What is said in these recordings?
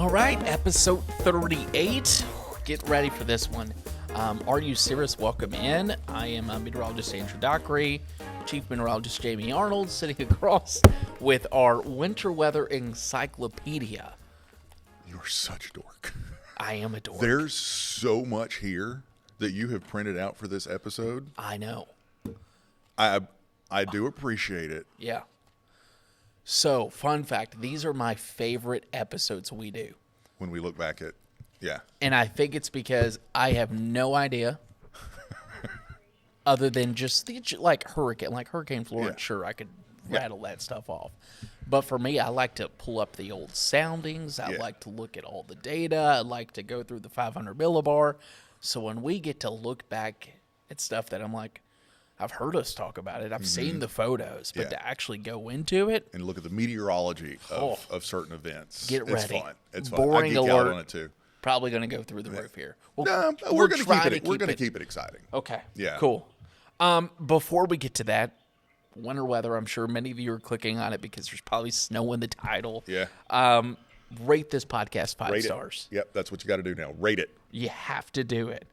All right, episode 38. Get ready for this one. Are you Cirrus? Welcome in. I am meteorologist Andrew Dockery, Chief Meteorologist Jamie Arnold, sitting across with our winter weather encyclopedia. You're such a dork. I am a dork. There's so much here that you have printed out for this episode. I know. I do appreciate it. Yeah. So, fun fact, these are my favorite episodes we do. When we look back at, yeah. And I think it's because I have no idea other than just like Hurricane Florence. Yeah. Sure, I could rattle that stuff off. But for me, I like to pull up the old soundings. I like to look at all the data. I like to go through the 500 millibar. So when we get to look back at stuff that I'm like, I've heard us talk about it. I've seen the photos, but to actually go into it and look at the meteorology of certain events. Get ready. It's fun. It's fun. Boring I geek alert. out on it too. Probably going to go through the roof here. No, we're going to keep it. We're going to keep it exciting. Okay. Yeah. Cool. Before we get to that, winter weather. I'm sure many of you are clicking on it because there's probably snow in the title. Yeah. Rate this podcast 5 Rate stars. It. Yep, that's what you got to do now. Rate it. You have to do it.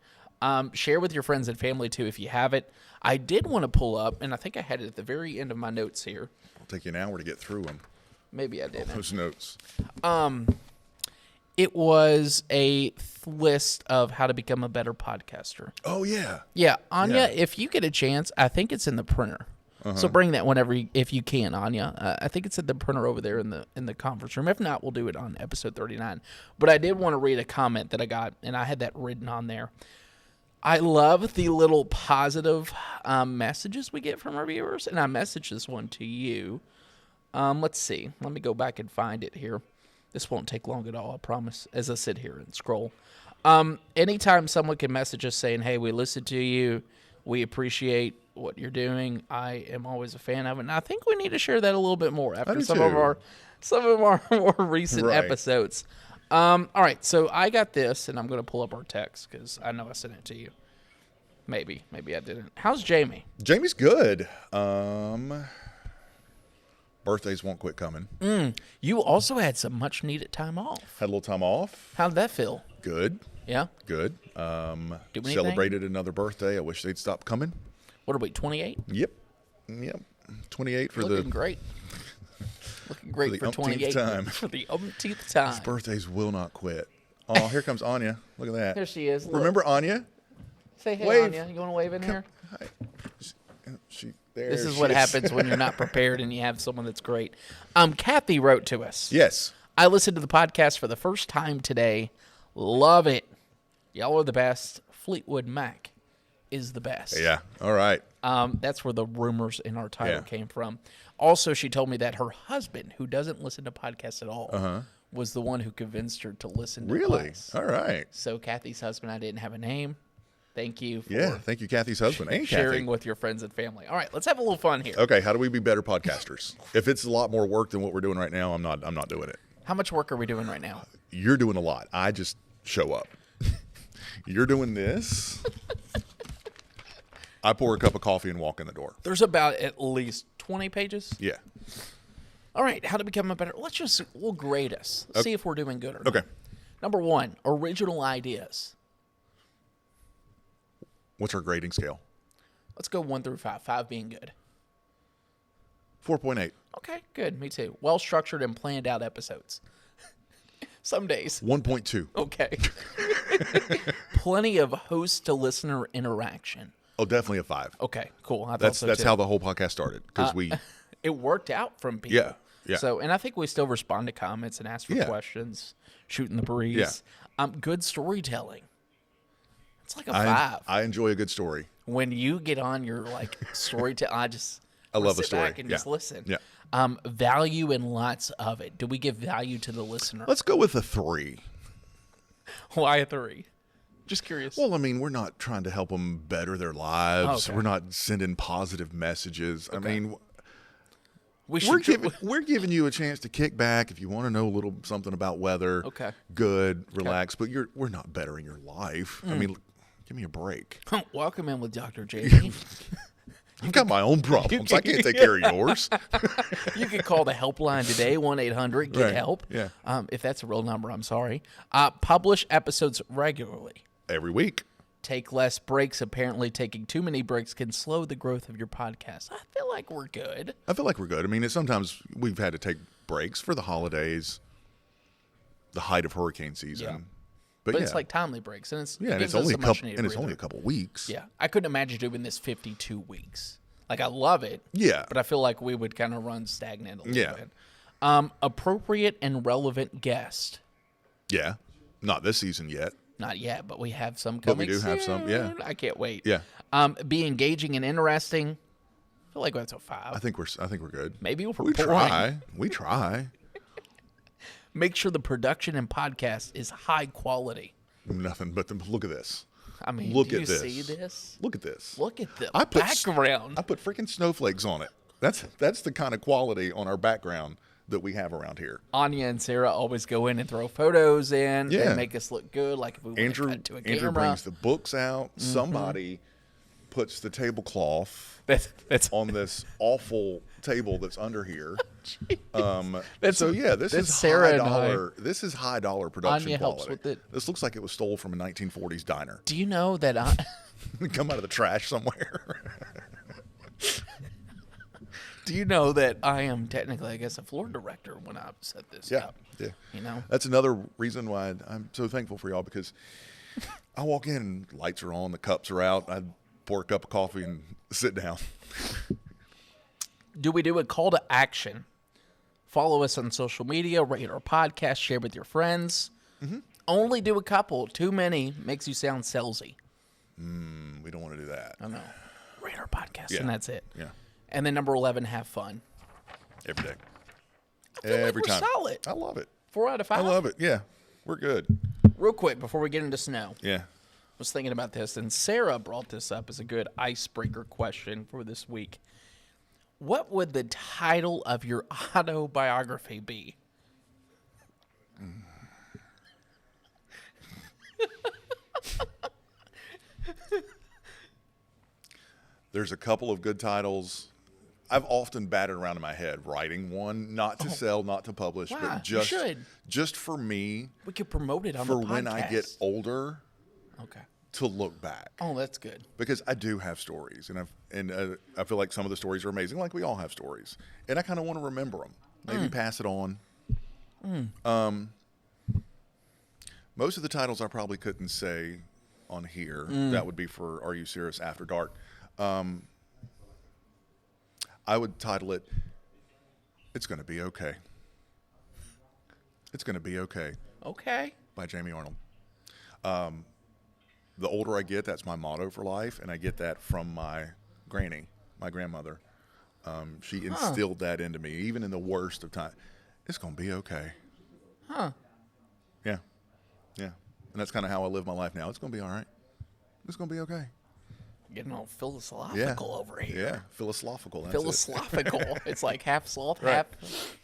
Share with your friends and family too if you have it. I did want to pull up, and I think I had it at the very end of my notes here. It'll take you an hour to get through them. Maybe I didn't. Those notes. It was a list of how to become a better podcaster. Oh yeah. Yeah, Anya, if you get a chance, I think it's in the printer. So bring that whenever if you can, Anya. I think it's at the printer over there in the conference room. If not, we'll do it on episode 39. But I did want to read a comment that I got, and I had that written on there. I love the little positive messages we get from our viewers, and I messaged this one to you. Let's see. Let me go back and find it here. This won't take long at all, I promise, as I sit here and scroll. Anytime someone can message us saying, hey, we listened to you, we appreciate what you're doing, I am always a fan of it. And I think we need to share that a little bit more after some of our more recent episodes. All right, so I got this, and I'm going to pull up our text because I know I sent it to you. Maybe I didn't. How's Jamie? Jamie's good. Birthdays won't quit coming. You also had some much-needed time off. Had a little time off. How'd that feel? Good. Yeah? Good. Do Celebrated another birthday. I wish they'd stop coming. What are we, 28? Yep. 28 for Looking great. Looking great for 28 time. For the umpteenth time. His birthdays will not quit. Oh, here comes Anya. Look at that. There she is. Look. Remember Anya? Say hey, Wave. Anya. You want to wave in here? Hi. This is what happens when you're not prepared and you have someone that's great. Kathy wrote to us. Yes. I listened to the podcast for the first time today. Love it. Y'all are the best. Fleetwood Mac is the best. Yeah. All right. That's where the rumors in our title came from. Also, she told me that her husband, who doesn't listen to podcasts at all, was the one who convinced her to listen to us. All right. So Kathy's husband, I didn't have a name. Thank you for thank you, Kathy's husband and sharing Kathy. with your friends and family. All right, let's have a little fun here. Okay, how do we be better podcasters? If it's a lot more work than what we're doing right now, I'm not doing it. How much work are we doing right now? You're doing a lot. I just show up. You're doing this. I pour a cup of coffee and walk in the door. There's about at least 20 pages. Yeah. All right, how to become a better. We'll grade us. See if we're doing good or not. Okay. Number 1, original ideas. What's our grading scale? Let's go 1 through 5. 5 being good. 4.8. Okay, good. Me too. Well-structured and planned out episodes. Some days. 1.2. Okay. Plenty of host-to-listener interaction. Oh, definitely a 5. Okay, cool. I thought That's so that's too. how the whole podcast started because we. It worked out from people. Yeah. So, and I think we still respond to comments and ask for questions, shooting the breeze. Good storytelling. It's like a 5. I enjoy a good story. When you get on your storytelling, I love a sit story. back and just listen. Yeah. Value and lots of it. Do we give value to the listener? Let's go with a 3. Why a 3? Just curious. Well, I mean, we're not trying to help them better their lives. Okay. We're not sending positive messages. Okay. I mean, we're giving you a chance to kick back if you want to know a little something about weather. Okay. Good, relax. But we're not bettering your life. I mean, give me a break. Welcome in with Dr. Jamie. I've got my own problems. I can't take care of yours. You can call the helpline today, 1-800 get Right. help. Yeah. If that's a real number, I'm sorry. Publish episodes regularly. Every week. Take less breaks. Apparently, taking too many breaks can slow the growth of your podcast. I feel like we're good. I feel like we're good. I mean, sometimes we've had to take breaks for the holidays, the height of hurricane season. Yeah. But It's like timely breaks, and it's it's only a couple weeks. Yeah, I couldn't imagine doing this 52 weeks. Like, I love it. Yeah. But I feel like we would kind of run stagnant a little Yeah. bit. Appropriate and relevant guest. Yeah. Not this season yet. Not yet, but we have some But we coming do have some, yeah. soon. I can't wait. Yeah. Be engaging and interesting. I feel like that's a 5. I think we're good. Maybe we're We try. We try. Make sure the production and podcast is high quality. Nothing but look at this. I mean, Look do at you this. see this? Look at this. Look at the I put background. I put freaking snowflakes on it. That's the kind of quality on our background that we have around here. Anya and Sarah always go in and throw photos in Yeah. and make us look good, like if we want to cut to a camera. Andrew brings the books out. Somebody puts the tablecloth That's on this awful table that's under here. That's this is Sarah high and I. dollar. This is high dollar production Anya helps quality. with it. This looks like it was stole from a 1940s diner. Do you know that Come out of the trash somewhere. Do you know that I am technically, I guess, a floor director when I set this up? Yeah. You know? That's another reason why I'm so thankful for y'all, because I walk in and lights are on, the cups are out. I pour a cup of coffee and sit down. Do we do a call to action? Follow us on social media, rate our podcast, share with your friends. Only do a couple. Too many makes you sound salesy. We don't want to do that. I know. Rate our podcast, Yeah. and that's it. Yeah. And then number 11, have fun. Every day. I feel like Every we're time. solid. I love it. 4 out of 5. I love it. Yeah. We're good. Real quick, before we get into snow, I Yeah. was thinking about this, and Sarah brought this up as a good icebreaker question for this week. What would the title of your autobiography be? There's a couple of good titles. I've often batted around in my head writing one, not to sell, not to publish, Why? but You should. just for me, We could promote it on for the podcast. when I get older, Okay. to look back. Oh, that's good. Because I do have stories, and I feel like some of the stories are amazing. Like we all have stories, and I kind of want to remember them. Maybe pass it on. Most of the titles I probably couldn't say on here. That would be for Are You Cirrus After Dark. I would title it "It's Gonna Be Okay." It's gonna be okay Okay. by Jamie Arnold. The older I get, that's my motto for life, and I get that from my granny, my grandmother. She instilled that into me, even in the worst of time. It's gonna be okay. Huh. Yeah, yeah, and that's kind of how I live my life now. It's gonna be all right. It's gonna be okay. Getting all philosophical over here. Yeah, philosophical. That's Philosophical. It's like half sloth, Right. half. it.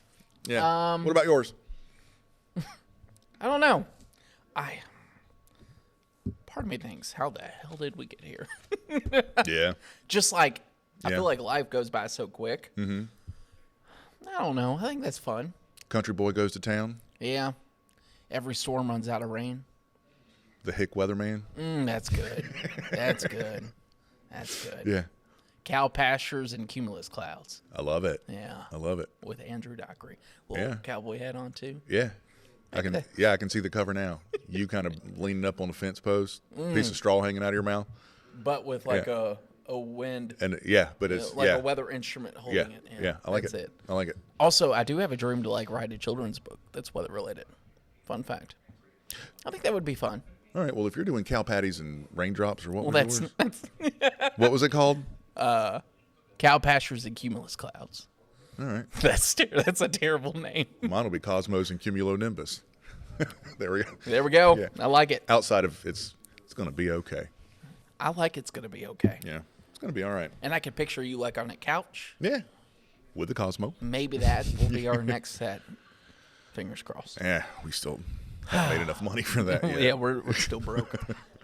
Yeah. What about yours? I don't know. Part of me thinks, how the hell did we get here? Yeah. Just like, I Yeah. feel like life goes by so quick. Mm-hmm. I don't know. I think that's fun. Country boy goes to town. Yeah. Every storm runs out of rain. The hick weatherman. That's good. That's good. That's good. Yeah. Cow pastures and cumulus clouds. I love it. Yeah. I love it. With Andrew Dockery. Little Yeah. cowboy hat on, too. Yeah. I can see the cover now. You kind of leaning up on a fence post, piece of straw hanging out of your mouth. But with like a wind, And yeah, but it's like yeah. a weather instrument holding Yeah. it. Yeah. I like That's it. I like it. Also, I do have a dream to like write a children's book that's weather related. Fun fact. I think that would be fun. All right. Well, if you're doing cow patties and raindrops or what Well, was that's yours? What was it called? cow pastures and cumulus clouds. All right. That's a terrible name. Mine will be Cosmos and Cumulonimbus. There we go. There we go. Yeah. I like it. Outside of it's going to be okay. I like it's gonna be okay. Yeah. It's going to be all right. And I can picture you like on a couch. Yeah. With the Cosmo. Maybe that will be our next set. Fingers crossed. Yeah. We still haven't made enough money for that yet. Yeah, we're still broke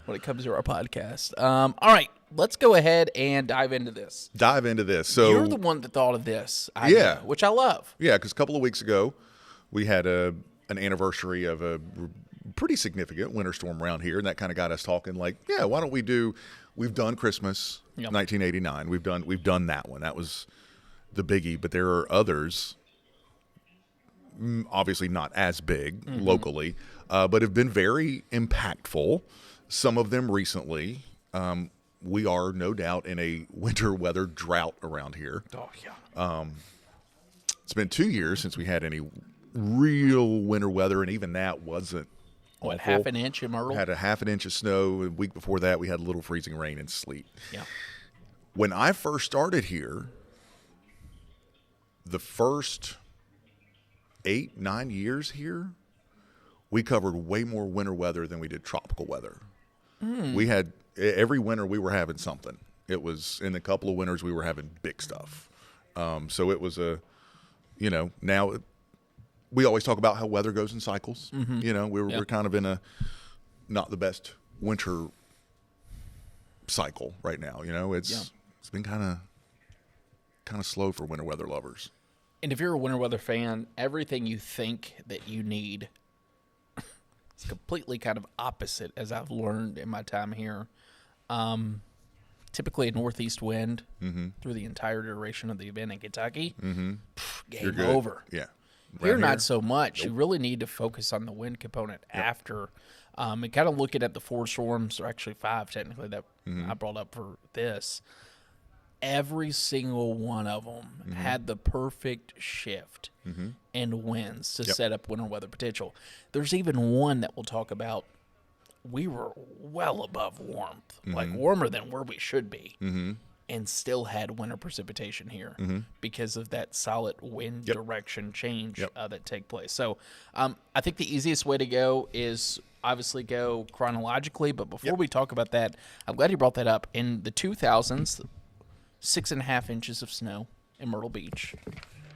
when it comes to our podcast. All right, let's go ahead and dive into this. So you're the one that thought of this idea, which I love. Yeah, because a couple of weeks ago, we had an anniversary of a pretty significant winter storm around here, and that kind of got us talking. Like, yeah, why don't we do? We've done Christmas, 1989. We've done that one. That was the biggie, but there are others. Obviously not as big locally, but have been very impactful. Some of them recently. We are no doubt in a winter weather drought around here. Oh, yeah. It's been 2 years since we had any real winter weather, and even that wasn't awful. Half an inch in Myrtle? We had a half an inch of snow. A week before that, we had a little freezing rain and sleet. Yeah. When I first started here, the first 8-9 years here, we covered way more winter weather than we did tropical weather. We had every winter we were having something. It was in a couple of winters we were having big stuff. So it was now we always talk about how weather goes in cycles. We're kind of in a not the best winter cycle right now. It's been kind of slow for winter weather lovers. And if you're a winter weather fan, everything you think that you need is completely kind of opposite, as I've learned in my time here. Typically a northeast wind through the entire duration of the event in Kentucky. Game over. Yeah. Here, not so much. Nope. You really need to focus on the wind component after. And kind of looking at the 4 storms, or actually 5 technically, that I brought up for this. Every single one of them had the perfect shift and winds to set up winter weather potential. There's even one that we'll talk about. We were well above warmth, like warmer than where we should be, and still had winter precipitation here because of that solid wind direction change that take place. So I think the easiest way to go is obviously go chronologically, but before we talk about that, I'm glad you brought that up. In the 2000s, 6.5 inches of snow in Myrtle Beach.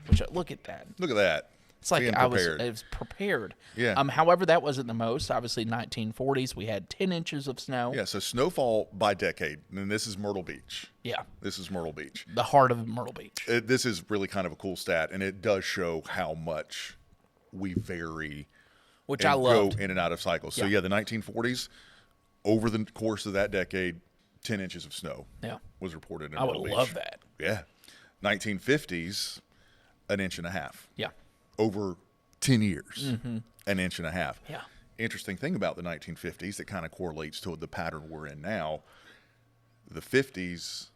Which look at that. Look at that. It's like I was prepared. Yeah. However, that wasn't the most. Obviously, 1940s, we had 10 inches of snow. Yeah, so snowfall by decade. And this is Myrtle Beach. Yeah. This is Myrtle Beach. The heart of Myrtle Beach. This is really kind of a cool stat, and it does show how much we vary. Which I love. Go in and out of cycles. So, the 1940s, over the course of that decade, 10 inches of snow was reported in Myrtle Beach. I would love that. Yeah. 1950s, an inch and a half. Yeah. Over 10 years, an inch and a half. Yeah. Interesting thing about the 1950s that kind of correlates to the pattern we're in now. The 50s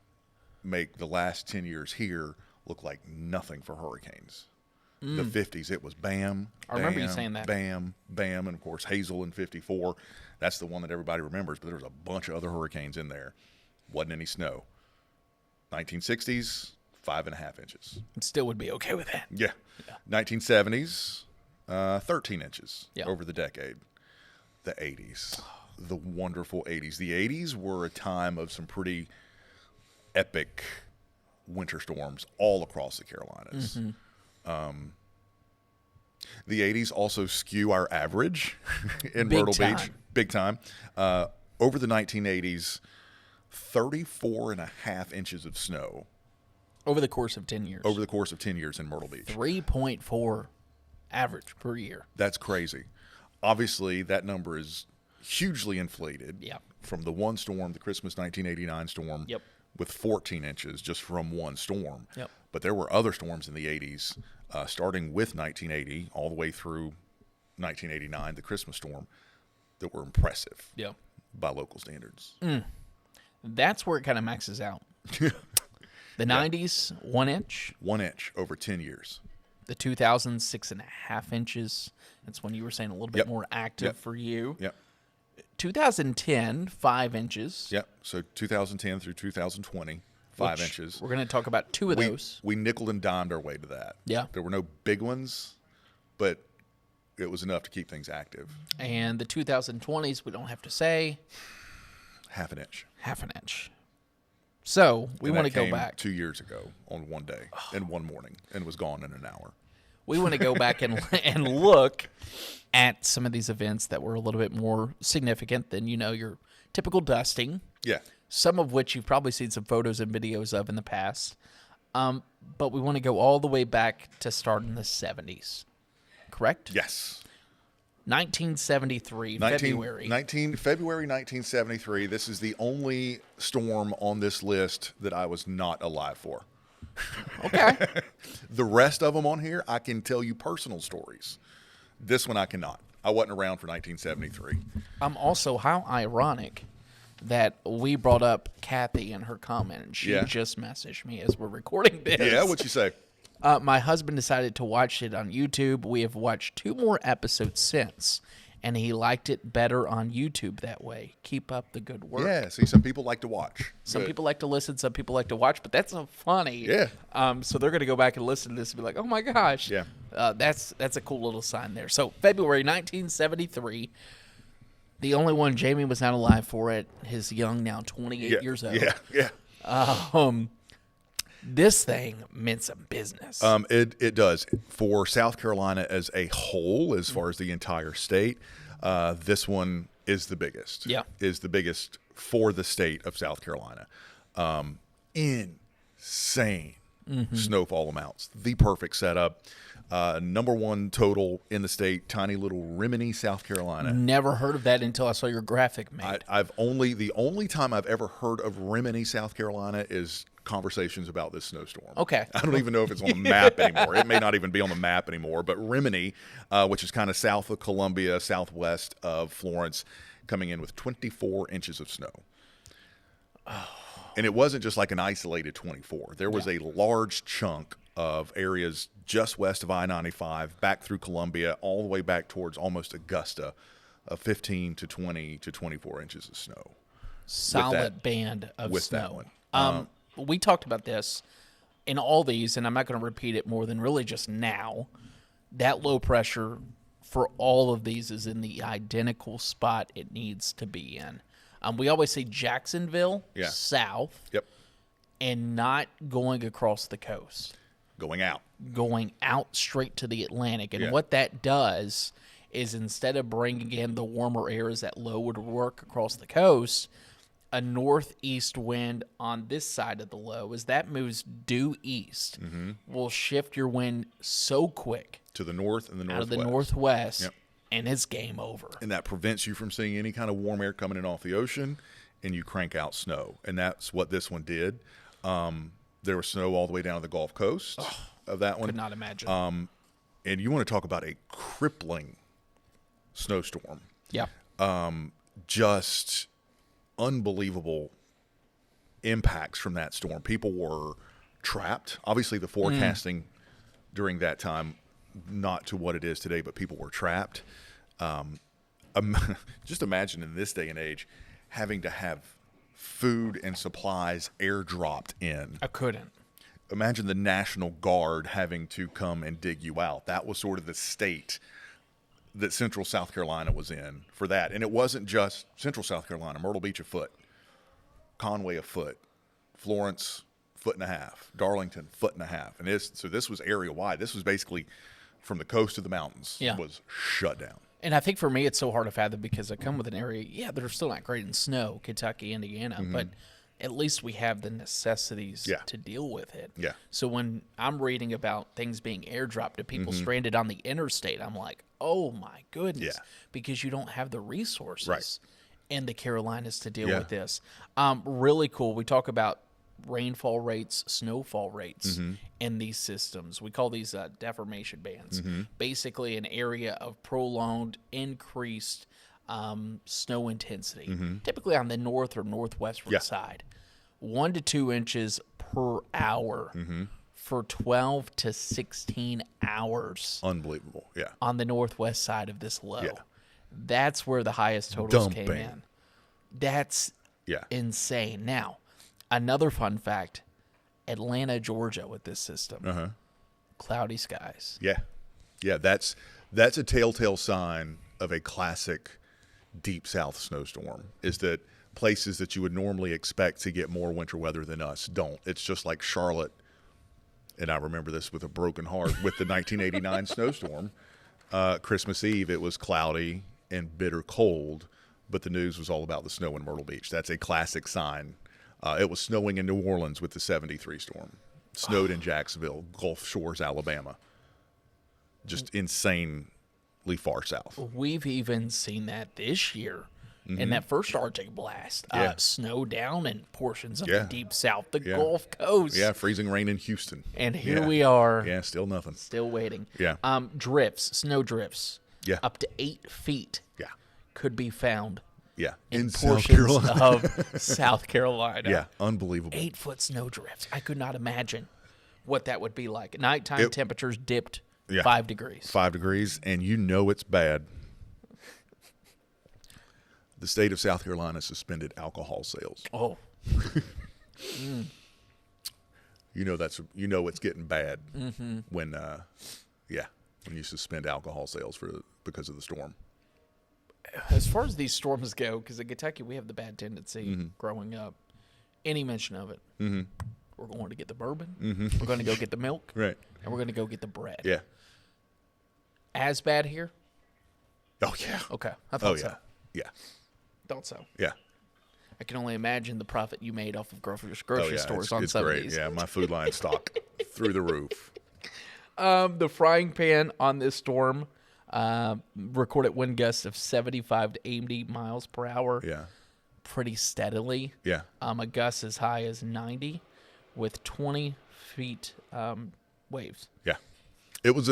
make the last 10 years here look like nothing for hurricanes. The 50s, it was bam, I remember you saying that. Bam, bam, and of course Hazel in 54. That's the one that everybody remembers, but there was a bunch of other hurricanes in there. Wasn't any snow. 1960s, 5.5 inches. It still would be okay with that. Yeah. 1970s, 13 inches over the decade. The 80s, the wonderful 80s. The 80s were a time of some pretty epic winter storms all across the Carolinas. The 80s also skew our average in Myrtle Beach. Big time. Over the 1980s, 34.5 inches of snow. Over the course of 10 years. Over the course of 10 years in Myrtle Beach. 3.4 average per year. That's crazy. Obviously, that number is hugely inflated from the one storm, the Christmas 1989 storm, with 14 inches just from one storm. But there were other storms in the 80s, starting with 1980 all the way through 1989, the Christmas storm, that were impressive by local standards. That's where it kind of maxes out. The 90s, 1 inch. 1 inch over 10 years. The 2000s, 6.5 inches. That's when you were saying a little bit more active for you. 2010, 5 inches. So 2010 through 2020, 5 inches. We're going to talk about 2 of those. We nickeled and dimed our way to that. There were no big ones, but it was enough to keep things active. And the 2020s, we don't have to say. Half an inch. Half an inch. So we want to go back 2 years ago on one day and one morning, and was gone in an hour. We want to go back and look at some of these events that were a little bit more significant than your typical dusting. some of which you've probably seen some photos and videos of in the past. But we want to go all the way back to start in the 70s. Correct? Yes. 1973, February. February 1973. This is the only storm on this list that I was not alive for. Okay. The rest of them on here, I can tell you personal stories. This one I cannot. I wasn't around for 1973. Also, how ironic that we brought up Kathy in her comment, and she just messaged me as we're recording this. Yeah, what'd you say? My husband decided to watch it on YouTube. We have watched 2 more episodes since, and he liked it better on YouTube that way. Keep up the good work. Yeah, see, some people like to watch. Some people like to listen, some people like to watch, but that's so funny. Yeah. So they're going to go back and listen to this and be like, oh, my gosh. Yeah. That's a cool little sign there. So February 1973, the only one Jamie was not alive for it, his young, now 28 years old. Yeah. This thing meant some business. It does. For South Carolina as a whole, as far as the entire state, this one is the biggest. Yeah. Is the biggest for the state of South Carolina. Insane snowfall amounts. The perfect setup. Number 1 total in the state, tiny little Rimini, South Carolina. Never heard of that until I saw your graphic made. The only time I've ever heard of Rimini, South Carolina is conversations about this snowstorm. Okay. I don't even know if it's on the map anymore. It may not even be on the map anymore. But Rimini, which is kind of south of Columbia, southwest of Florence, coming in with 24 inches of snow. Oh. And it wasn't just like an isolated 24. There was a large chunk of areas just west of I-95, back through Columbia, all the way back towards almost Augusta, of 15 to 20 to 24 inches of snow. Solid band of with snow. That one. We talked about this in all these, and I'm not going to repeat it more than really just now. That low pressure for all of these is in the identical spot it needs to be in. We always say Jacksonville, south, and not going across the coast. Going out straight to the Atlantic. And what that does is instead of bringing in the warmer air as that low would work across the coast, a northeast wind on this side of the low, as that moves due east, will shift your wind so quick to the north and the northwest. Out of the northwest, and it's game over. And that prevents you from seeing any kind of warm air coming in off the ocean, and you crank out snow. And that's what this one did. There was snow all the way down to the Gulf Coast of that one. Could not imagine. And you want to talk about a crippling snowstorm. Yeah. Just unbelievable impacts from that storm. People were trapped. Obviously, the forecasting during that time, not to what it is today, but people were trapped. Just imagine in this day and age having to have food and supplies airdropped in. I couldn't. Imagine the National Guard having to come and dig you out. That was sort of the state that Central South Carolina was in for that. And it wasn't just Central South Carolina. Myrtle Beach, a foot. Conway, a foot. Florence, 1.5 feet. Darlington, 1.5 feet. And so this was area-wide. This was basically from the coast to the mountains was shut down. And I think for me it's so hard to fathom because I come with an area, they're still not great in snow, Kentucky, Indiana, but at least we have the necessities to deal with it. Yeah. So when I'm reading about things being airdropped to people stranded on the interstate, I'm like, oh my goodness, because you don't have the resources in the Carolinas to deal with this. Really cool. We talk about rainfall rates, snowfall rates in these systems. We call these deformation bands. Basically an area of prolonged increased snow intensity, typically on the north or northwestward side. 1 to 2 inches per hour for 12 to 16 hours. Unbelievable, on the northwest side of this low. That's where the highest totals came in. That's insane. Now, another fun fact, Atlanta, Georgia with this system, cloudy skies. Yeah, that's a telltale sign of a classic deep south snowstorm, is that places that you would normally expect to get more winter weather than us don't. It's just like Charlotte, and I remember this with a broken heart, with the 1989 snowstorm. Christmas Eve, it was cloudy and bitter cold, but the news was all about the snow in Myrtle Beach. That's a classic sign. It was snowing in New Orleans with the 73 storm. Snowed in Jacksonville, Gulf Shores, Alabama. Just insanely far south. We've even seen that this year in that first Arctic blast. Yeah. Snow down in portions of Yeah. the deep south, the Yeah. Gulf Coast. Yeah, freezing rain in Houston. And here Yeah. we are. Yeah, still nothing. Still waiting. Yeah. Drifts, snow drifts. Yeah. Up to 8 feet Yeah. could be found Yeah. in South portions Carolina. of South Carolina. Yeah, unbelievable. 8-foot snow drifts. I could not imagine what that would be like. Nighttime temperatures dipped 5 degrees. 5 degrees, and you know it's bad. The state of South Carolina suspended alcohol sales. Oh, You know it's getting bad when you suspend alcohol sales because of the storm. as far as these storms go, because in Kentucky we have the bad tendency growing up, any mention of it, we're going to get the bourbon, we're going to go get the milk, Right. and we're going to go get the bread. Yeah. As bad here? Oh yeah. Okay, I thought Oh yeah. so. Yeah. Thought so. Yeah. I can only imagine the profit you made off of grocery Oh yeah. stores on it's some great. of these. Yeah, my Food Line stock through the roof. The frying pan on this storm recorded wind gusts of 75 to 80 miles per hour Yeah. pretty steadily. Yeah. A gust as high as 90 with 20 feet waves. Yeah. It was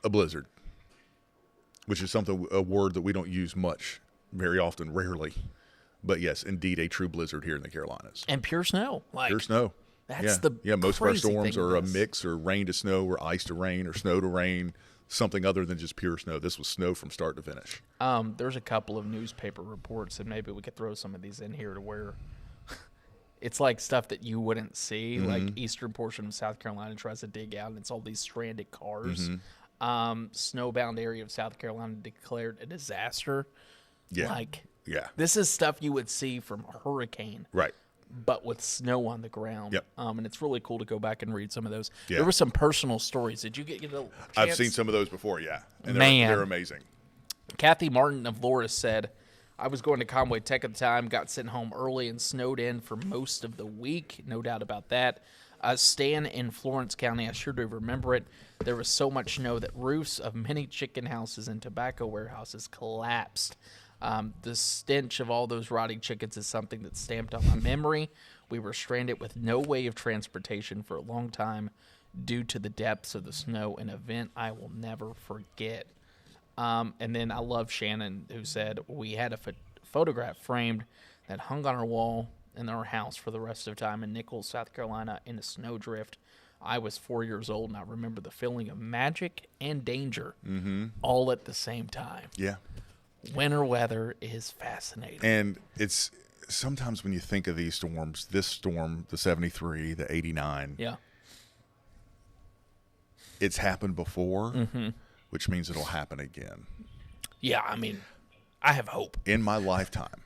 a blizzard, which is a word that we don't use much, very often, rarely. But yes, indeed, a true blizzard here in the Carolinas. And pure snow. Like, Pure snow. That's the most of our crazy storms thing are a with this. mix or rain to snow or ice to rain or snow to rain, something other than just pure snow. This was snow from start to finish. There's a couple of newspaper reports, and maybe we could throw some of these in here to where it's like stuff that you wouldn't see. Like eastern portion of South Carolina tries to dig out, and it's all these stranded cars. Snowbound area of South Carolina declared a disaster. Yeah. Like, Yeah. this is stuff you would see from a hurricane, Right. but with snow on the ground. Yep. And it's really cool to go back and read some of those. Yeah. There were some personal stories. Did you get a chance? I've seen some of those before, yeah. And Man. they're amazing. Kathy Martin of Loris said, I was going to Conway Tech at the time, got sent home early and snowed in for most of the week. No doubt about that. Stan in Florence County, I sure do remember it. There was so much snow that roofs of many chicken houses and tobacco warehouses collapsed. The stench of all those rotting chickens is something that's stamped on my memory. We were stranded with no way of transportation for a long time due to the depths of the snow, an event I will never forget. And then I love Shannon, who said, we had a photograph framed that hung on our wall in our house for the rest of time in Nichols, South Carolina, in a snowdrift. I was 4 years old, and I remember the feeling of magic and danger all at the same time. Yeah. Winter weather is fascinating. And it's sometimes when you think of these storms, this storm, the 73, the 89, Yeah. it's happened before, which means it'll happen again. Yeah, I mean, I have hope. In my lifetime,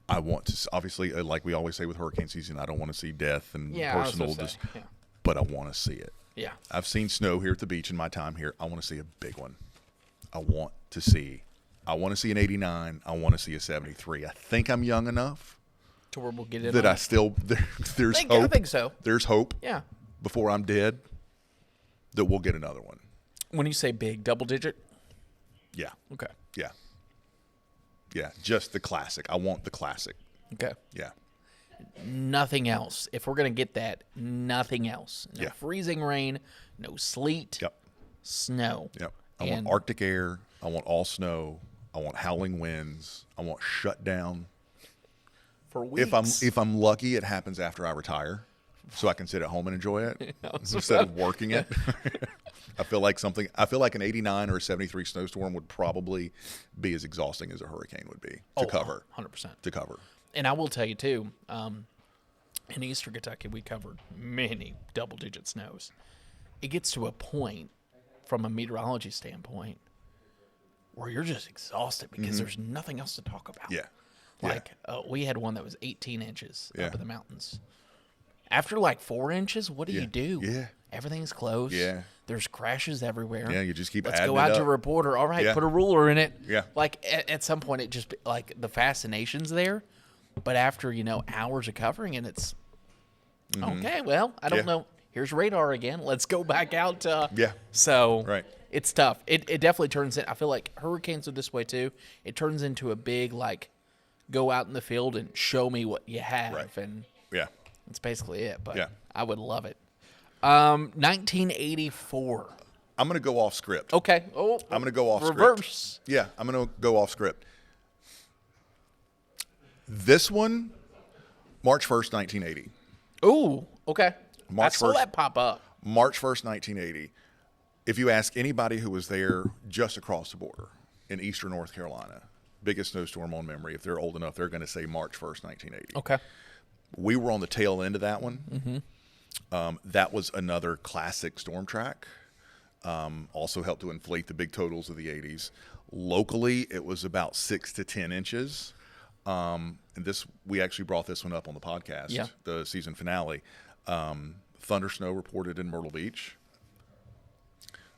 I want to, obviously, like we always say with hurricane season, I don't want to see death and Yeah, I was personal, gonna say, yeah. but I want to see it. Yeah. I've seen snow here at the beach in my time here. I want to see a big one. I want to see an 89. I want to see a 73. I think I'm young enough To where we'll get it that on. I still, there's I hope. think so. There's hope Yeah. before I'm dead that we'll get another one. When you say big, double digit? Yeah. Okay. Yeah. Yeah. Just the classic. I want the classic. Okay. Yeah. Nothing else. If we're going to get that, nothing else. No Yeah. freezing rain, no sleet, Yep. snow. Yep. I And- want Arctic air. I want all snow. I want howling winds. I want shutdown. For weeks. If I'm lucky, it happens after I retire, so I can sit at home and enjoy it instead of working it. I feel like an 89 or a 73 snowstorm would probably be as exhausting as a hurricane would be to cover. 100%. To cover. And I will tell you, too, in eastern Kentucky, we covered many double-digit snows. It gets to a point, from a meteorology standpoint, where you're just exhausted because there's nothing else to talk about. Yeah. Like, we had one that was 18 inches Yeah. up in the mountains. After, like, 4 inches, what do Yeah. you do? Yeah. Everything's closed. Yeah. There's crashes everywhere. Yeah, you just keep Let's adding go it out to up. reporter. All right, Yeah. put a ruler in it. Yeah. Like at some point, it just like the fascination's there, but after hours of covering it, it's okay. Well, I don't Yeah. know. Here's radar again. Let's go back out. Yeah. So Right. it's tough. It definitely turns in. I feel like hurricanes are this way too. It turns into a big like, go out in the field and show me what you have, Right. and Yeah. that's basically it. But Yeah. I would love it. 1984. I'm going to go off script. Okay. Oh, I'm going to go off reverse. script. Yeah, I'm going to go off script. This one, March 1st, 1980. Ooh, okay. March I saw 1st. that pop up. March 1st, 1980. If you ask anybody who was there just across the border in eastern North Carolina, biggest snowstorm on memory, if they're old enough, they're going to say March 1st, 1980. Okay. We were on the tail end of that one. That was another classic storm track. Also helped to inflate the big totals of the 80s. Locally, it was about 6 to 10 inches. And we actually brought this one up on the podcast, Yeah. the season finale. Thunder snow reported in Myrtle Beach.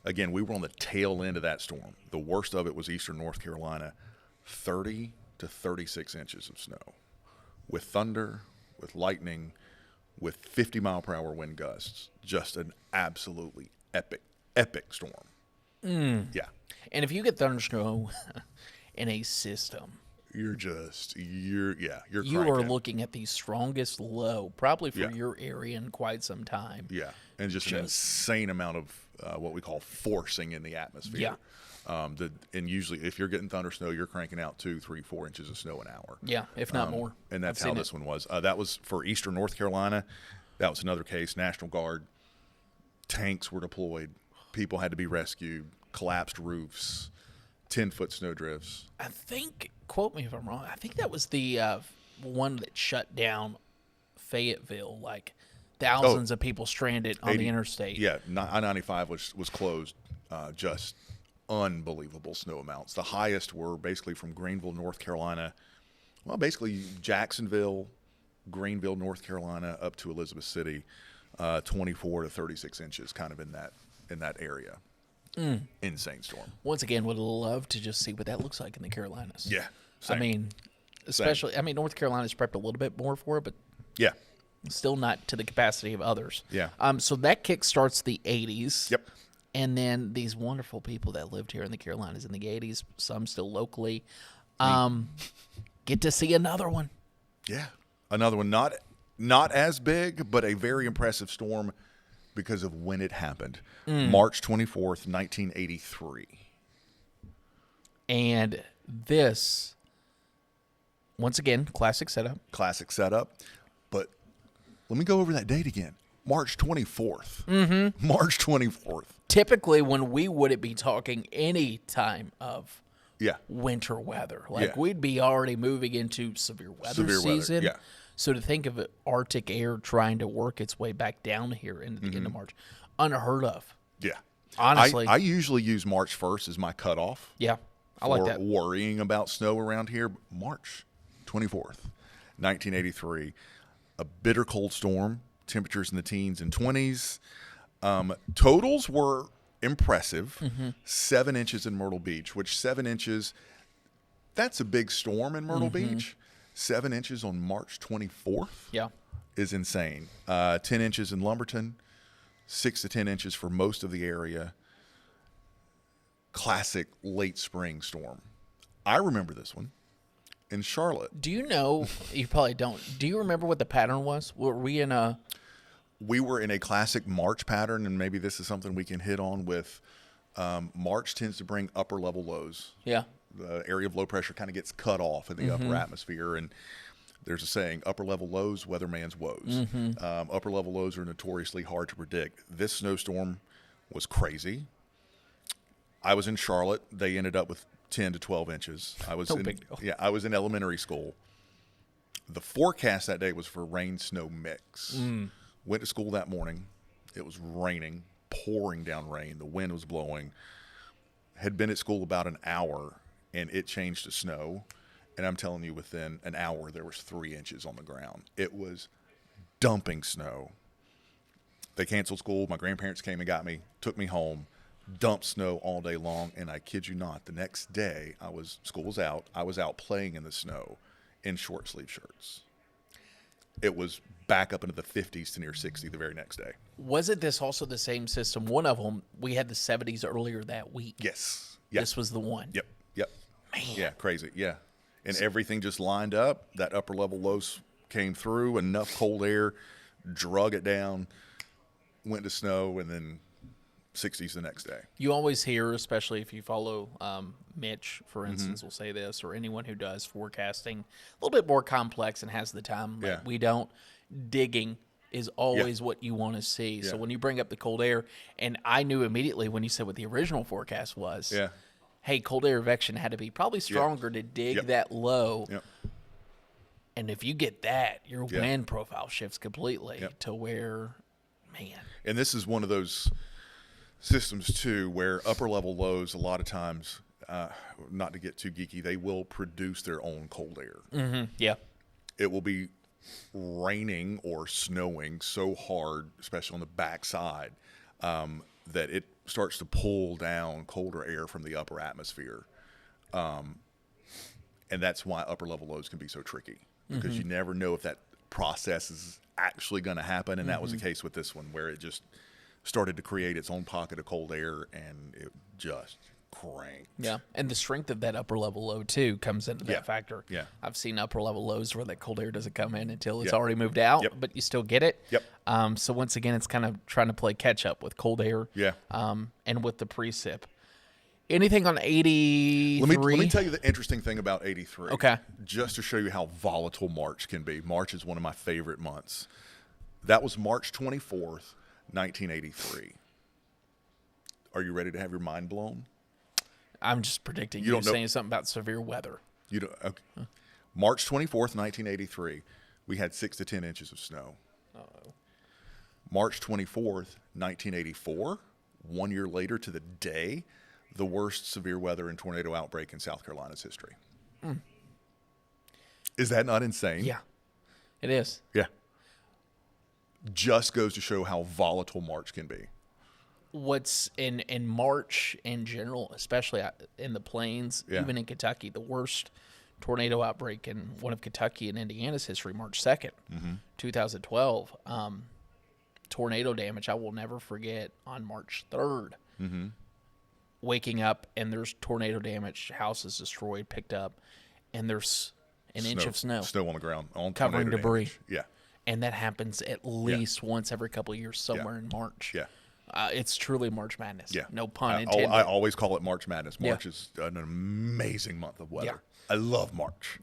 Again, we were on the tail end of that storm. The worst of it was eastern North Carolina, 30 to 36 inches of snow with thunder, with lightning, with 50-mile-per-hour wind gusts. Just an absolutely epic storm. Yeah. And if you get thundersnow in a system, You're you are cranking. looking at the strongest low probably for Yeah. your area in quite some time. Yeah, and just an insane amount of what we call forcing in the atmosphere. Yeah. And usually, if you're getting thunder snow, you're cranking out 2, 3, 4 inches of snow an hour. Yeah, if not more. And that's I've how seen this one was. That was for eastern North Carolina. That was another case. National Guard tanks were deployed. People had to be rescued. Collapsed roofs. 10-foot snow drifts. I think, quote me if I'm wrong, I think that was the one that shut down Fayetteville, like thousands of people stranded on the interstate. Yeah, I-95 was closed. Just unbelievable snow amounts. The highest were basically from Greenville, North Carolina. Well, basically Jacksonville, Greenville, North Carolina, up to Elizabeth City, 24 to 36 inches, kind of in that area. Insane storm. Once again, would love to just see what that looks like in the Carolinas. Yeah, I same. mean, especially, North Carolina's prepped a little bit more for it, but Yeah, still not to the capacity of others. Yeah. So that kick starts the 80s. Yep. And then these wonderful people that lived here in the Carolinas in the 80s, some still locally, get to see another one. yeah. Another one, not as big, but a very impressive storm because of when it happened. March 24th, 1983. And this, once again, classic setup. Classic setup. But let me go over that date again. March 24th. March 24th. Typically, when we wouldn't be talking any time of Yeah. winter weather, like Yeah. we'd be already moving into severe weather Severe weather, season. yeah. So to think of Arctic air trying to work its way back down here into the end of March, unheard of. Yeah. Honestly. I usually use March 1st as my cutoff. Yeah, I like for that. worrying about snow around here. March 24th, 1983. A bitter cold storm. Temperatures in the teens and 20s. Totals were impressive. 7 inches in Myrtle Beach, which 7 inches, that's a big storm in Myrtle Beach. 7 inches on March 24th Yeah. is insane. 10 inches in Lumberton, 6 to 10 inches for most of the area. Classic late spring storm. I remember this one in Charlotte. Do you know, you probably don't, do you remember what the pattern was? Were we in a, We were in a classic March pattern, and maybe this is something we can hit on with. March tends to bring upper level lows. yeah, The area of low pressure kind of gets cut off in the upper atmosphere, and there's a saying, upper level lows, weatherman's woes. Upper level lows are notoriously hard to predict. This snowstorm was crazy. I was in Charlotte. They ended up with 10 to 12 inches. I was No big deal. Yeah, I was in elementary school. The forecast that day was for rain snow mix. Went to school that morning. It was raining, pouring down rain. The wind was blowing. Had been at school about an hour, and it changed to snow. And I'm telling you, within an hour, there was 3 inches on the ground. It was dumping snow. They canceled school. My grandparents came and got me, took me home, dumped snow all day long. And I kid you not, the next day school was out. I was out playing in the snow in short sleeve shirts. It was back up into the 50s to near 60 the very next day. Wasn't this also the same system? One of them, we had the 70s earlier that week. Yes. Yep. This was the one. Yep. Man. Yeah, crazy. Yeah. And everything just lined up. That upper level lows came through, enough cold air, drug it down, went to snow, and then 60s the next day. You always hear, especially if you follow Mitch, for instance, will say this, or anyone who does forecasting, a little bit more complex and has the time. Yeah. We don't. Digging is always what you want to see. Yeah. So when you bring up the cold air, and I knew immediately when you said what the original forecast was, hey, cold air advection had to be probably stronger to dig that low. Yep. And if you get that, your wind profile shifts completely to where, man. And this is one of those systems, too, where upper level lows, a lot of times, not to get too geeky, they will produce their own cold air. Mm-hmm. Yeah. It will be raining or snowing so hard, especially on the backside, that it starts to pull down colder air from the upper atmosphere. And that's why upper level lows can be so tricky, because you never know if that process is actually going to happen. And that was the case with this one, where it just started to create its own pocket of cold air, and it just cranked. Yeah, and the strength of that upper level low, too, comes into that factor. Yeah. I've seen upper level lows where that cold air doesn't come in until it's already moved out, but you still get it. Yep. So once again, it's kind of trying to play catch up with cold air. Yeah. And with the precip. Anything on 83? Let me tell you the interesting thing about 83. Okay. Just to show you how volatile March can be. March is one of my favorite months. That was March 24th, 1983. Are you ready to have your mind blown? I'm just predicting you're saying something about severe weather. You don't. Okay. March 24th, 1983, we had 6 to 10 inches of snow. Uh-oh. March 24th, 1984, 1 year later to the day, the worst severe weather and tornado outbreak in South Carolina's history. Is that not insane? Yeah, it is. Yeah. Just goes to show how volatile March can be. What's in March in general, especially in the plains, even in Kentucky, the worst tornado outbreak in one of Kentucky and Indiana's history, March 2nd, 2012. Tornado damage I will never forget on March 3rd. Waking up and there's tornado damage, houses destroyed, picked up, and there's an inch of snow. Snow on the ground. Covering debris. Damage. Yeah. And that happens at least once every couple of years somewhere in March. Yeah. It's truly March Madness. Yeah. No pun intended. I always call it March Madness. March is an amazing month of weather. Yeah. I love March.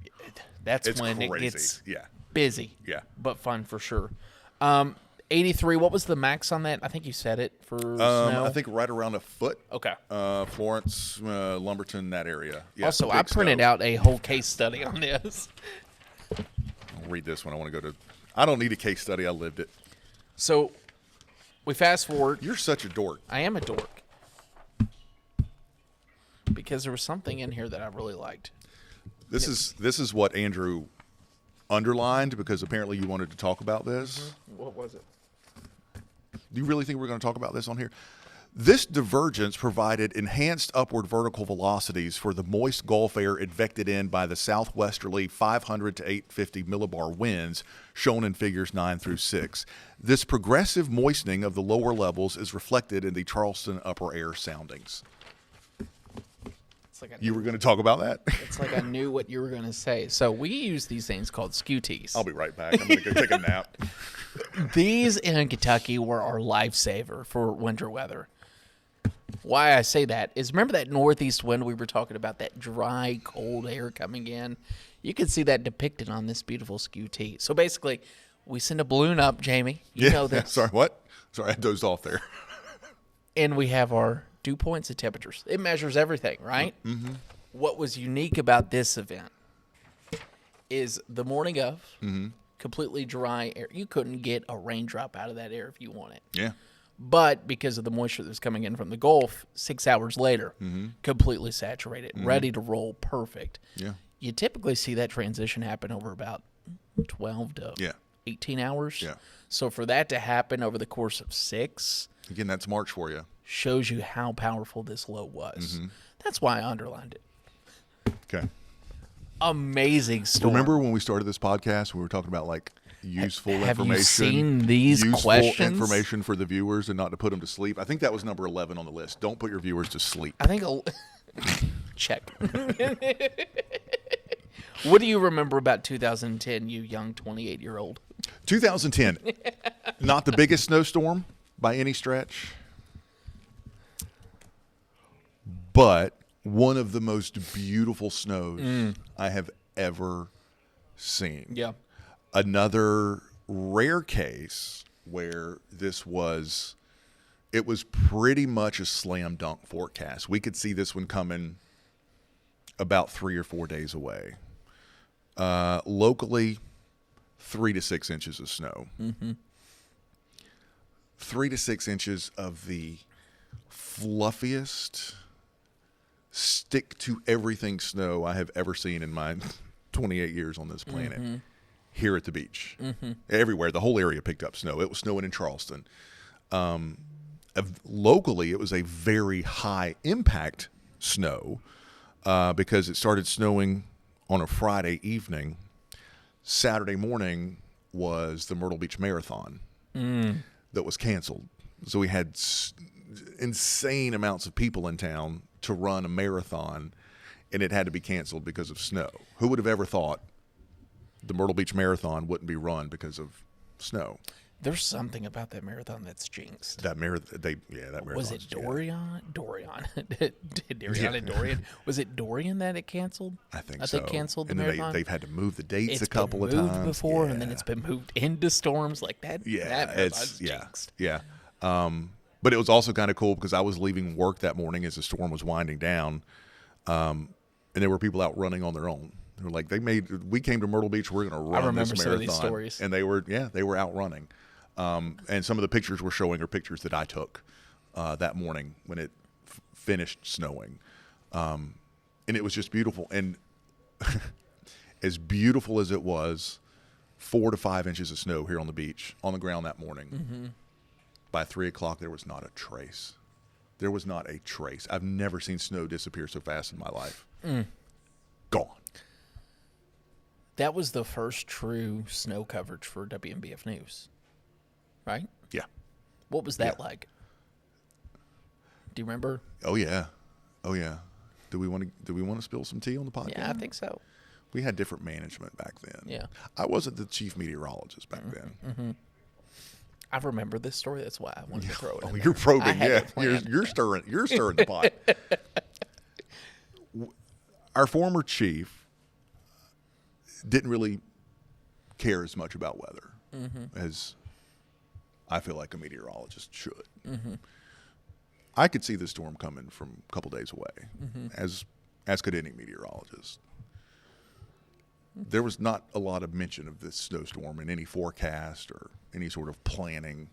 That's it's when crazy. It gets yeah. busy. Yeah. But fun for sure. 83, what was the max on that? I think you said it for snow. I think right around a foot. Okay. Florence, Lumberton, that area. Yeah, also, I printed out a whole case study on this. I'll read this one. I want to go to. I don't need a case study. I lived it. So, we fast forward. You're such a dork. I am a dork. Because there was something in here that I really liked. This is what Andrew underlined, because apparently you wanted to talk about this. What was it? Do you really think we're going to talk about this on here? This divergence provided enhanced upward vertical velocities for the moist Gulf air advected in by the southwesterly 500 to 850 millibar winds shown in figures 9 through 6. This progressive moistening of the lower levels is reflected in the Charleston upper air soundings. You were going to talk about that? It's like I knew what you were going to say. So we use these things called scuties. I'll be right back. I'm going to go take a nap. These in Kentucky were our lifesaver for winter weather. Why I say that is, remember that northeast wind we were talking about, that dry, cold air coming in? You can see that depicted on this beautiful scutee. So basically, we send a balloon up, Jamie. You know this. Sorry, what? Sorry, I dozed off there. And we have our dew points and temperatures. It measures everything, right? Mm-hmm. What was unique about this event is the morning of completely dry air. You couldn't get a raindrop out of that air if you wanted. Yeah. But because of the moisture that's coming in from the Gulf, 6 hours later, completely saturated, ready to roll, perfect. Yeah. You typically see that transition happen over about 12 to 18 hours. Yeah. So for that to happen over the course of 6 Again, that's March for you. shows you how powerful this low was. That's why I underlined it. Okay. Amazing storm. Remember when we started this podcast, we were talking about like useful Have information. you seen these useful questions? information for the viewers and not to put them to sleep. I think that was number 11 on the list. Don't put your viewers to sleep. I think check. What do you remember about 2010, you young 28-year-old? 2010, not the biggest snowstorm by any stretch, but one of the most beautiful snows I have ever seen. Yeah. Another rare case where it was pretty much a slam dunk forecast. We could see this one coming about 3 or 4 days away. Locally, 3 to 6 inches of snow. 3 to 6 inches of the fluffiest, stick to everything snow I have ever seen in my 28 years on this planet. Here at the beach. Everywhere. The whole area picked up snow. It was snowing in Charleston. Locally, it was a very high impact snow because it started snowing on a Friday evening. Saturday morning was the Myrtle Beach Marathon that was canceled. So we had insane amounts of people in town to run a marathon, and it had to be canceled because of snow. Who would have ever thought the Myrtle Beach Marathon wouldn't be run because of snow? There's something about that marathon that's jinxed. That marathon. Was it Dorian? Dorian? Was it Dorian that it canceled? I think so. so. They canceled the and then marathon. they've had to move the dates It's a couple of been times moved before, yeah. and then it's been moved into storms like that. That marathon's jinxed. Yeah. But it was also kind of cool because I was leaving work that morning as the storm was winding down, and there were people out running on their own. They were like, we came to Myrtle Beach, we're going to run this marathon. some of these stories. And they were out running. And some of the pictures we're showing are pictures that I took that morning when it finished snowing. And it was just beautiful. And as beautiful as it was, 4 to 5 inches of snow here on the beach, on the ground that morning. By 3 o'clock, there was not a trace. There was not a trace. I've never seen snow disappear so fast in my life. Gone. That was the first true snow coverage for WMBF News, right? Yeah. What was that like? Do you remember? Oh yeah. Do we want to spill some tea on the podcast? Yeah, I think so. We had different management back then. Yeah. I wasn't the chief meteorologist back then. I remember this story. That's why I wanted to throw it. in there. You're probing. I had Yeah, it planned. you're stirring the pot. Our former chief didn't really care as much about weather as I feel like a meteorologist should. I could see the storm coming from a couple days away, as could any meteorologist. There was not a lot of mention of this snowstorm in any forecast or any sort of planning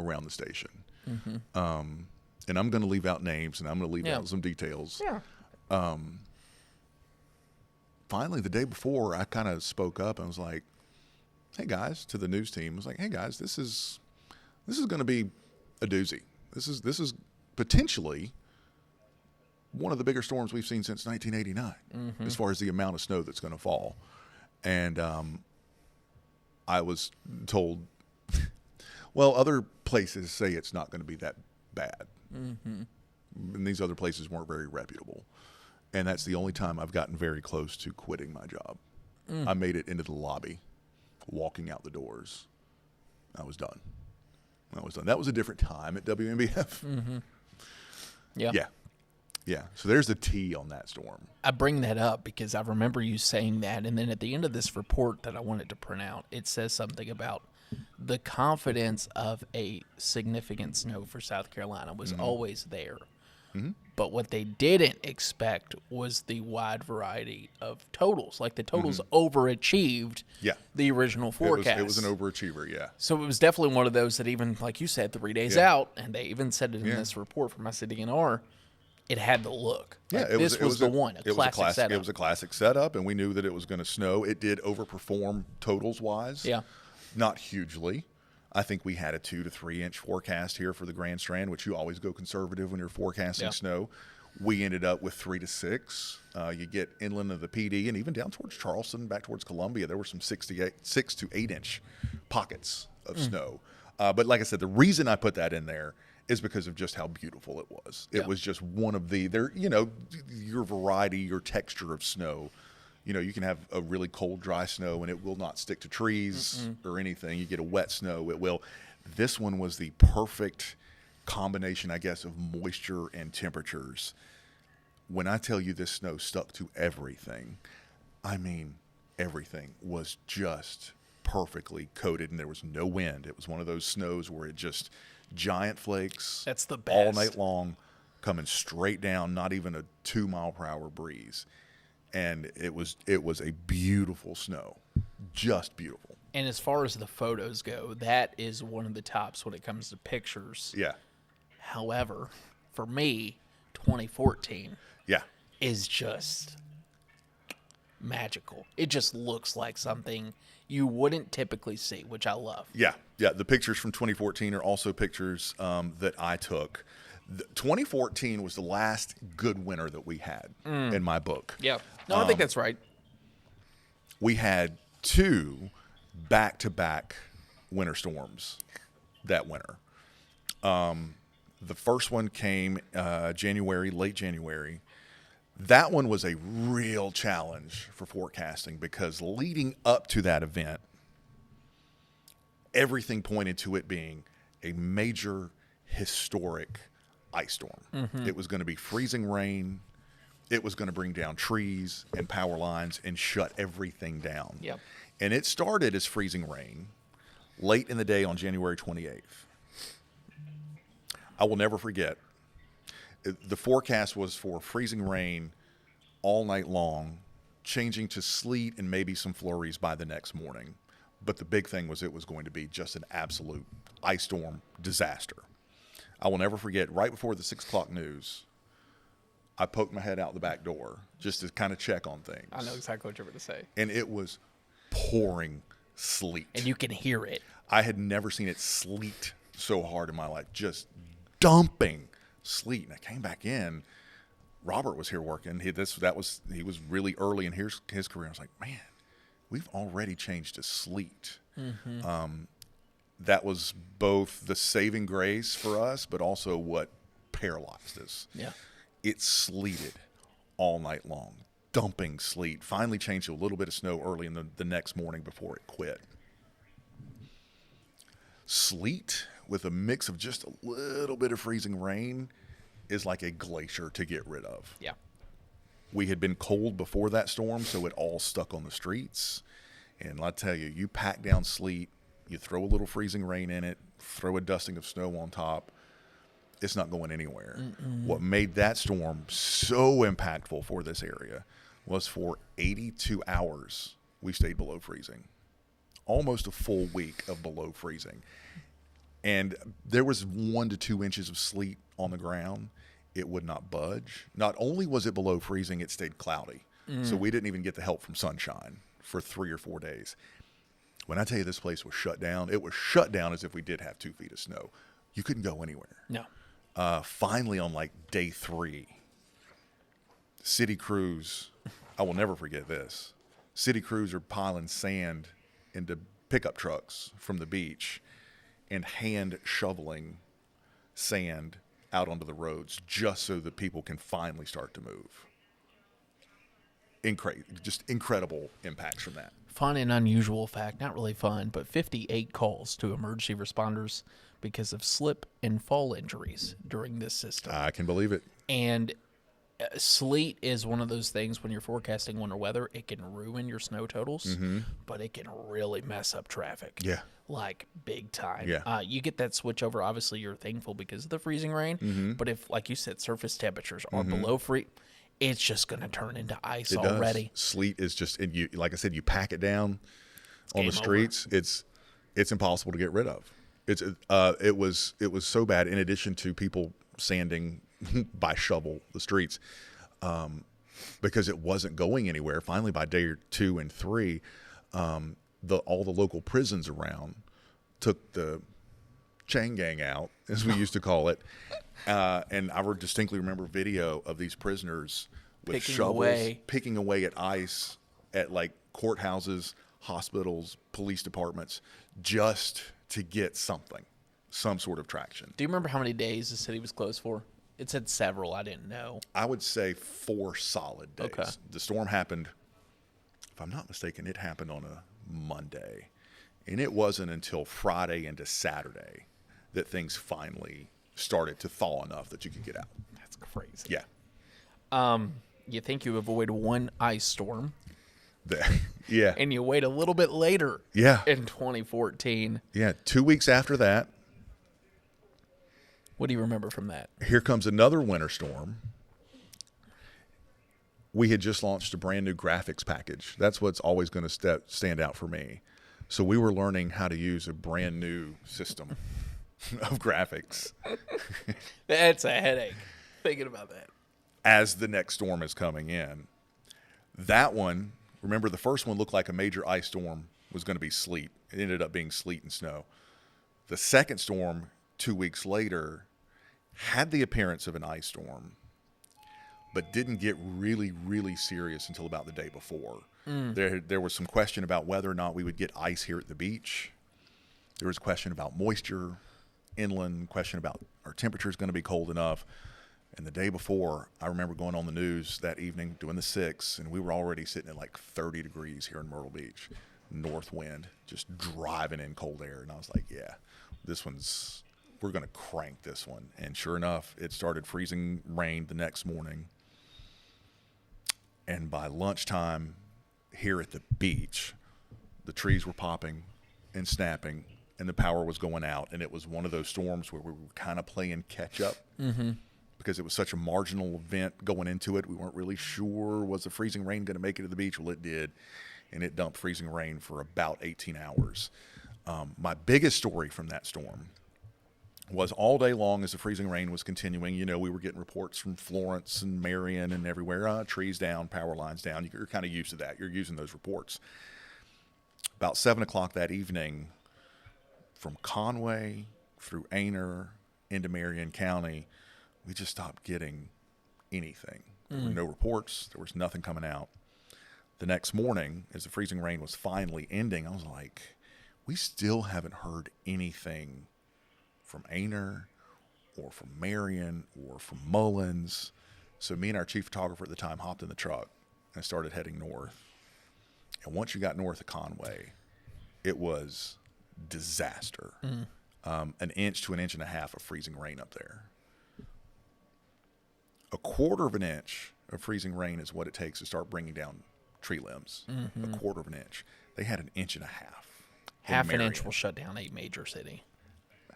around the station. And I'm going to leave out names and I'm going to leave out some details. Yeah. Finally, the day before, I kind of spoke up and was like, "Hey guys," to the news team. I was like, "Hey guys, this is going to be a doozy. This is potentially one of the bigger storms we've seen since 1989, as far as the amount of snow that's going to fall." And I was told, well, other places say it's not going to be that bad. And these other places weren't very reputable. And that's the only time I've gotten very close to quitting my job. I made it into the lobby, walking out the doors. I was done. That was a different time at WMBF. Yeah. So there's the T on that storm. I bring that up because I remember you saying that, and then at the end of this report that I wanted to print out, it says something about the confidence of a significant snow for South Carolina was always there. But what they didn't expect was the wide variety of totals. Like the totals overachieved the original forecast. It was an overachiever, yeah. So it was definitely one of those that even, like you said, 3 days out, and they even said it in this report from my city NR, it had the look. Like this was the one, a classic setup. It was a classic setup, and we knew that it was going to snow. It did overperform totals-wise. Yeah. Not hugely. I think we had a 2 to 3 inch forecast here for the Grand Strand, which you always go conservative when you're forecasting snow. We ended up with 3 to 6. You get inland of the PD and even down towards Charleston, back towards Columbia, there were some 6 to 8 inch pockets of snow. But like I said, the reason I put that in there is because of just how beautiful it was. It was just one of your variety, your texture of snow. You can have a really cold, dry snow and it will not stick to trees or anything. You get a wet snow, it will. This one was the perfect combination, I guess, of moisture and temperatures. When I tell you this snow stuck to everything, I mean everything was just perfectly coated and there was no wind. It was one of those snows where it just giant flakes. That's the best. All night long, coming straight down, not even a 2-mile-per-hour breeze. And it was a beautiful snow, just beautiful. And as far as the photos go, that is one of the tops when it comes to pictures. Yeah. However, for me, 2014 is just magical. It just looks like something you wouldn't typically see, which I love. Yeah. The pictures from 2014 are also pictures that I took. 2014 was the last good winter that we had in my book. Yeah. No, I think that's right. We had 2 back-to-back winter storms that winter. The first one came late January. That one was a real challenge for forecasting because leading up to that event, everything pointed to it being a major historic ice storm. It was going to be freezing rain. It was going to bring down trees and power lines and shut everything down. Yep. And it started as freezing rain late in the day on January 28th. I will never forget. The forecast was for freezing rain all night long, changing to sleet and maybe some flurries by the next morning. But the big thing was it was going to be just an absolute ice storm disaster. I will never forget, right before the 6 o'clock news, I poked my head out the back door just to kind of check on things. I know exactly what you're going to say. And it was pouring sleet. And you can hear it. I had never seen it sleet so hard in my life, just dumping sleet. And I came back in. Robert was here working. He was really early in his career. I was like, man, we've already changed to sleet. That was both the saving grace for us, but also what paralyzed us. Yeah. It sleeted all night long, dumping sleet. Finally changed to a little bit of snow early in the next morning before it quit. Sleet with a mix of just a little bit of freezing rain is like a glacier to get rid of. Yeah. We had been cold before that storm, so it all stuck on the streets. And I tell you, you pack down sleet, you throw a little freezing rain in it, throw a dusting of snow on top, it's not going anywhere. What made that storm so impactful for this area was for 82 hours, we stayed below freezing. Almost a full week of below freezing. And there was 1 to 2 inches of sleet on the ground. It would not budge. Not only was it below freezing, it stayed cloudy. So we didn't even get the help from sunshine for 3 or 4 days. When I tell you this place was shut down, it was shut down as if we did have 2 feet of snow. You couldn't go anywhere. No. Finally, on like day 3, city crews, I will never forget this. City crews are piling sand into pickup trucks from the beach and hand shoveling sand out onto the roads just so that people can finally start to move. Just incredible impacts from that. Fun and unusual fact, not really fun, but 58 calls to emergency responders because of slip and fall injuries during this system. I can believe it. And sleet is one of those things when you're forecasting winter weather, it can ruin your snow totals, but it can really mess up traffic. Yeah. Like big time. Yeah. You get that switch over. Obviously, you're thankful because of the freezing rain. But if, like you said, surface temperatures are below freeze, it's just going to turn into ice already. Sleet is just, and you, like I said, you pack it down on the streets. Over. It's impossible to get rid of. It was so bad. In addition to people sanding by shovel the streets, because it wasn't going anywhere. Finally, by day 2 and 3, all the local prisons around, took the chain gang out, as we used to call it. And I would distinctly remember video of these prisoners with shovels picking away at ice at like courthouses, hospitals, police departments, just to get some sort of traction. Do you remember how many days the city was closed for? It said several. I didn't know. I would say 4 solid days. Okay. The storm happened, if I'm not mistaken, it happened on a Monday. And it wasn't until Friday into Saturday that things finally started to thaw enough that you could get out. That's crazy. Yeah. You think you avoid one ice storm. Yeah. And you wait a little bit later. Yeah. In 2014. Yeah. 2 weeks after that. What do you remember from that? Here comes another winter storm. We had just launched a brand new graphics package. That's what's always going to stand out for me. So we were learning how to use a brand new system of graphics. That's a headache, thinking about that. As the next storm is coming in. That one, remember the first one looked like a major ice storm was going to be sleet. It ended up being sleet and snow. The second storm, 2 weeks later, had the appearance of an ice storm, but didn't get really, really serious until about the day before. There was some question about whether or not we would get ice here at the beach. There was a question about moisture, inland, question about our temperature is going to be cold enough. And the day before, I remember going on the news that evening doing the 6, and we were already sitting at like 30 degrees here in Myrtle Beach, north wind, just driving in cold air. And I was like, yeah, we're going to crank this one. And sure enough, it started freezing rain the next morning. And by lunchtime here at the beach, the trees were popping and snapping, and the power was going out. And it was one of those storms where we were kind of playing catch up. Mm-hmm. Because it was such a marginal event going into it. We weren't really sure, was the freezing rain going to make it to the beach? Well, it did, and it dumped freezing rain for about 18 hours. My biggest story from that storm was all day long as the freezing rain was continuing. You know, we were getting reports from Florence and Marion and everywhere. Trees down, power lines down. You're kind of used to that. You're using those reports. About 7 o'clock that evening, from Conway through Aner into Marion County, we just stopped getting anything. There were no reports. There was nothing coming out. The next morning, as the freezing rain was finally ending, I was like, we still haven't heard anything from Aner or from Marion or from Mullins. So me and our chief photographer at the time hopped in the truck and started heading north. And once you got north of Conway, it was disaster. 1 inch to 1.5 inches of freezing rain up there. 1/4 of an inch of freezing rain is what it takes to start bringing down tree limbs. 1/4 of an inch. They had 1.5 inches. Half an inch will shut down a major city.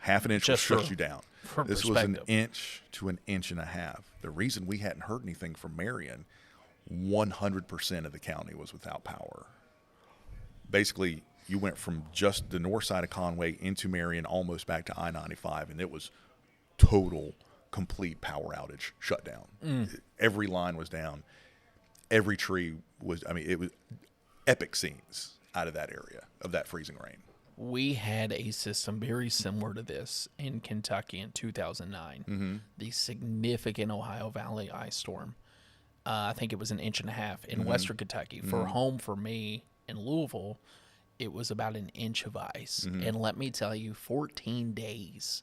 Half an inch will shut you down. This was 1 inch to 1.5 inches. The reason we hadn't heard anything from Marion, 100% of the county was without power. Basically, you went from just the north side of Conway into Marion almost back to I-95, and it was total complete power outage, shutdown. Every line was down. Every tree was, it was epic scenes out of that area, of that freezing rain. We had a system very similar to this in Kentucky in 2009. The significant Ohio Valley ice storm. I think it was 1.5 inches in western Kentucky. For home for me in Louisville, it was about 1 inch of ice. And let me tell you, 14 days.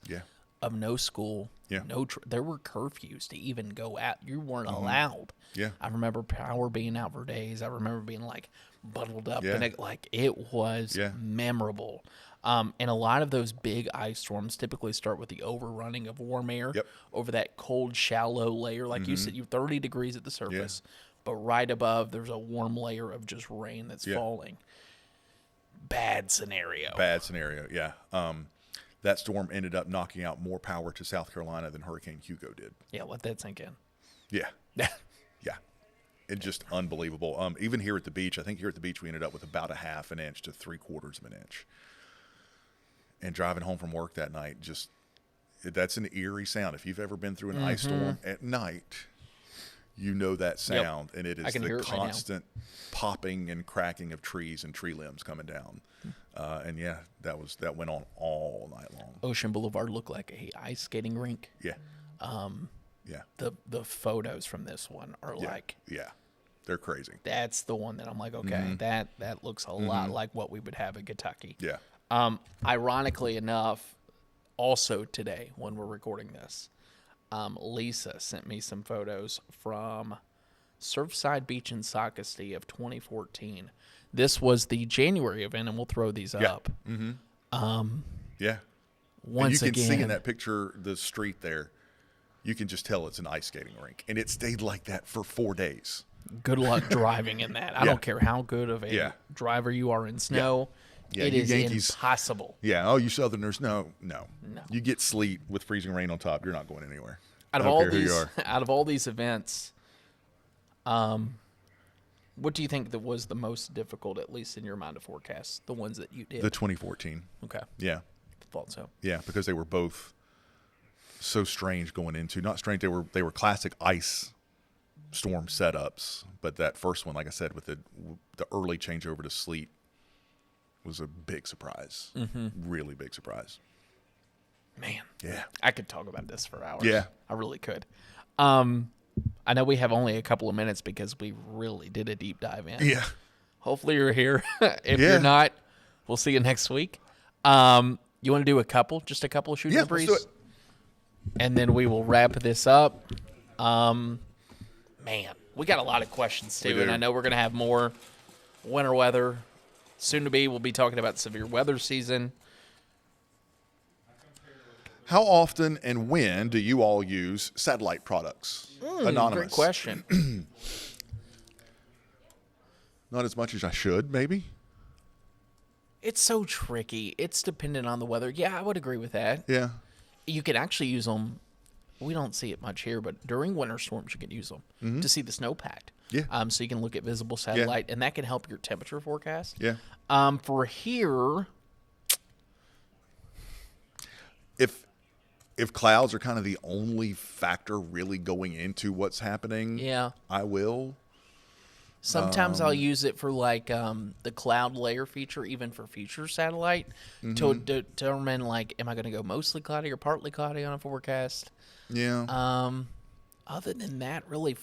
Of no school, there were curfews to even go out. You weren't allowed. I remember power being out for days. I remember being like bundled up, and it was memorable. And a lot of those big ice storms typically start with the overrunning of warm air over that cold, shallow layer. Like you said, you're 30 degrees at the surface, but right above there's a warm layer of just rain that's falling. Bad scenario. That storm ended up knocking out more power to South Carolina than Hurricane Hugo did. Yeah, let that sink in. Yeah. It's just unbelievable. Even here at the beach, I think here at the beach we ended up with about 1/2 inch to 3/4 of an inch. And driving home from work that night, that's an eerie sound. If you've ever been through an ice storm at night, you know that sound, and it I is can hear the it right now. constant popping and cracking of trees and tree limbs coming down. And yeah, that went on all night long. Ocean Boulevard looked like a ice skating rink. Yeah. Yeah. The photos from this one are like, Yeah. They're crazy. that's the one that I'm like, okay, that looks a lot like what we would have in Kentucky. Yeah. Ironically enough, also today when we're recording this, Lisa sent me some photos from Surfside Beach in Socastee of 2014. This was the January event, and we'll throw these up. Yeah. Once and you can again, see in that picture the street there, you can just tell it's an ice skating rink. And it stayed like that for 4 days. good luck driving in that. I don't care how good of a driver you are in snow. Yeah, it you is Yankees, impossible. Yeah. Oh, you Southerners, no. You get sleet with freezing rain on top, you're not going anywhere. Out I don't care who you are. Out of all these events, what do you think that was the most difficult, at least in your mind, to forecast? The ones that you did. The 2014. Okay. Yeah. Thought so. Yeah, because they were both so strange going into. Not strange. They were classic ice storm setups, but that first one, like I said, with the early changeover to sleet, was a big surprise. Really big surprise. Man. Yeah. I could talk about this for hours. Yeah. I really could. I know we have only a couple of minutes because we really did a deep dive in. Yeah. Hopefully you're here. If you're not, we'll see you next week. You want to do just a couple of shooting the breeze? Let's do it. And then we will wrap this up. Man, we got a lot of questions too, and I know we're going to have more winter weather. Soon to be, we'll be talking about severe weather season. How often and when do you all use satellite products? Anonymous. Great question. Not as much as I should, maybe. It's so tricky. It's dependent on the weather. Yeah, I would agree with that. Yeah. You can actually use them. We don't see it much here, but during winter storms, you can use them to see the snowpack. Yeah. So you can look at visible satellite, and that can help your temperature forecast. Yeah. For here, if clouds are kind of the only factor really going into what's happening, I will. Sometimes I'll use it for like the cloud layer feature, even for future satellite, to determine like, am I going to go mostly cloudy or partly cloudy on a forecast? Yeah. Other than that, really,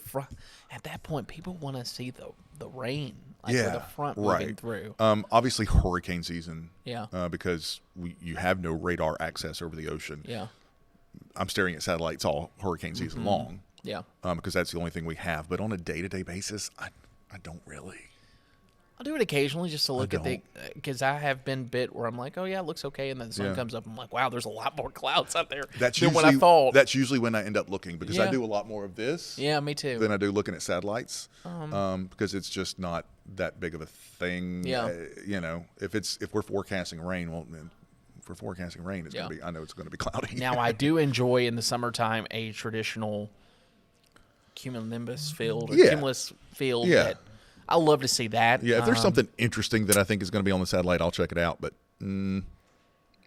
at that point, people want to see the rain, like with the front moving through. Obviously, hurricane season. Yeah. Because you have no radar access over the ocean. Yeah. I'm staring at satellites all hurricane season long. Yeah. Because that's the only thing we have. But on a day-to-day basis, I don't really. I'll do it occasionally just to look at because I have been bit where I'm like, oh yeah, it looks okay, and then the sun comes up. I'm like, wow, there's a lot more clouds out there than what I thought. That's usually when I end up looking because I do a lot more of this. Yeah, me too. Than I do looking at satellites, because it's just not that big of a thing. Yeah. If we're forecasting rain, well, if we're forecasting rain, it's gonna be. I know it's gonna be cloudy. Now I do enjoy in the summertime a traditional cumulonimbus field or cumulus field. That I love to see that. Yeah, if there's something interesting that I think is going to be on the satellite, I'll check it out. But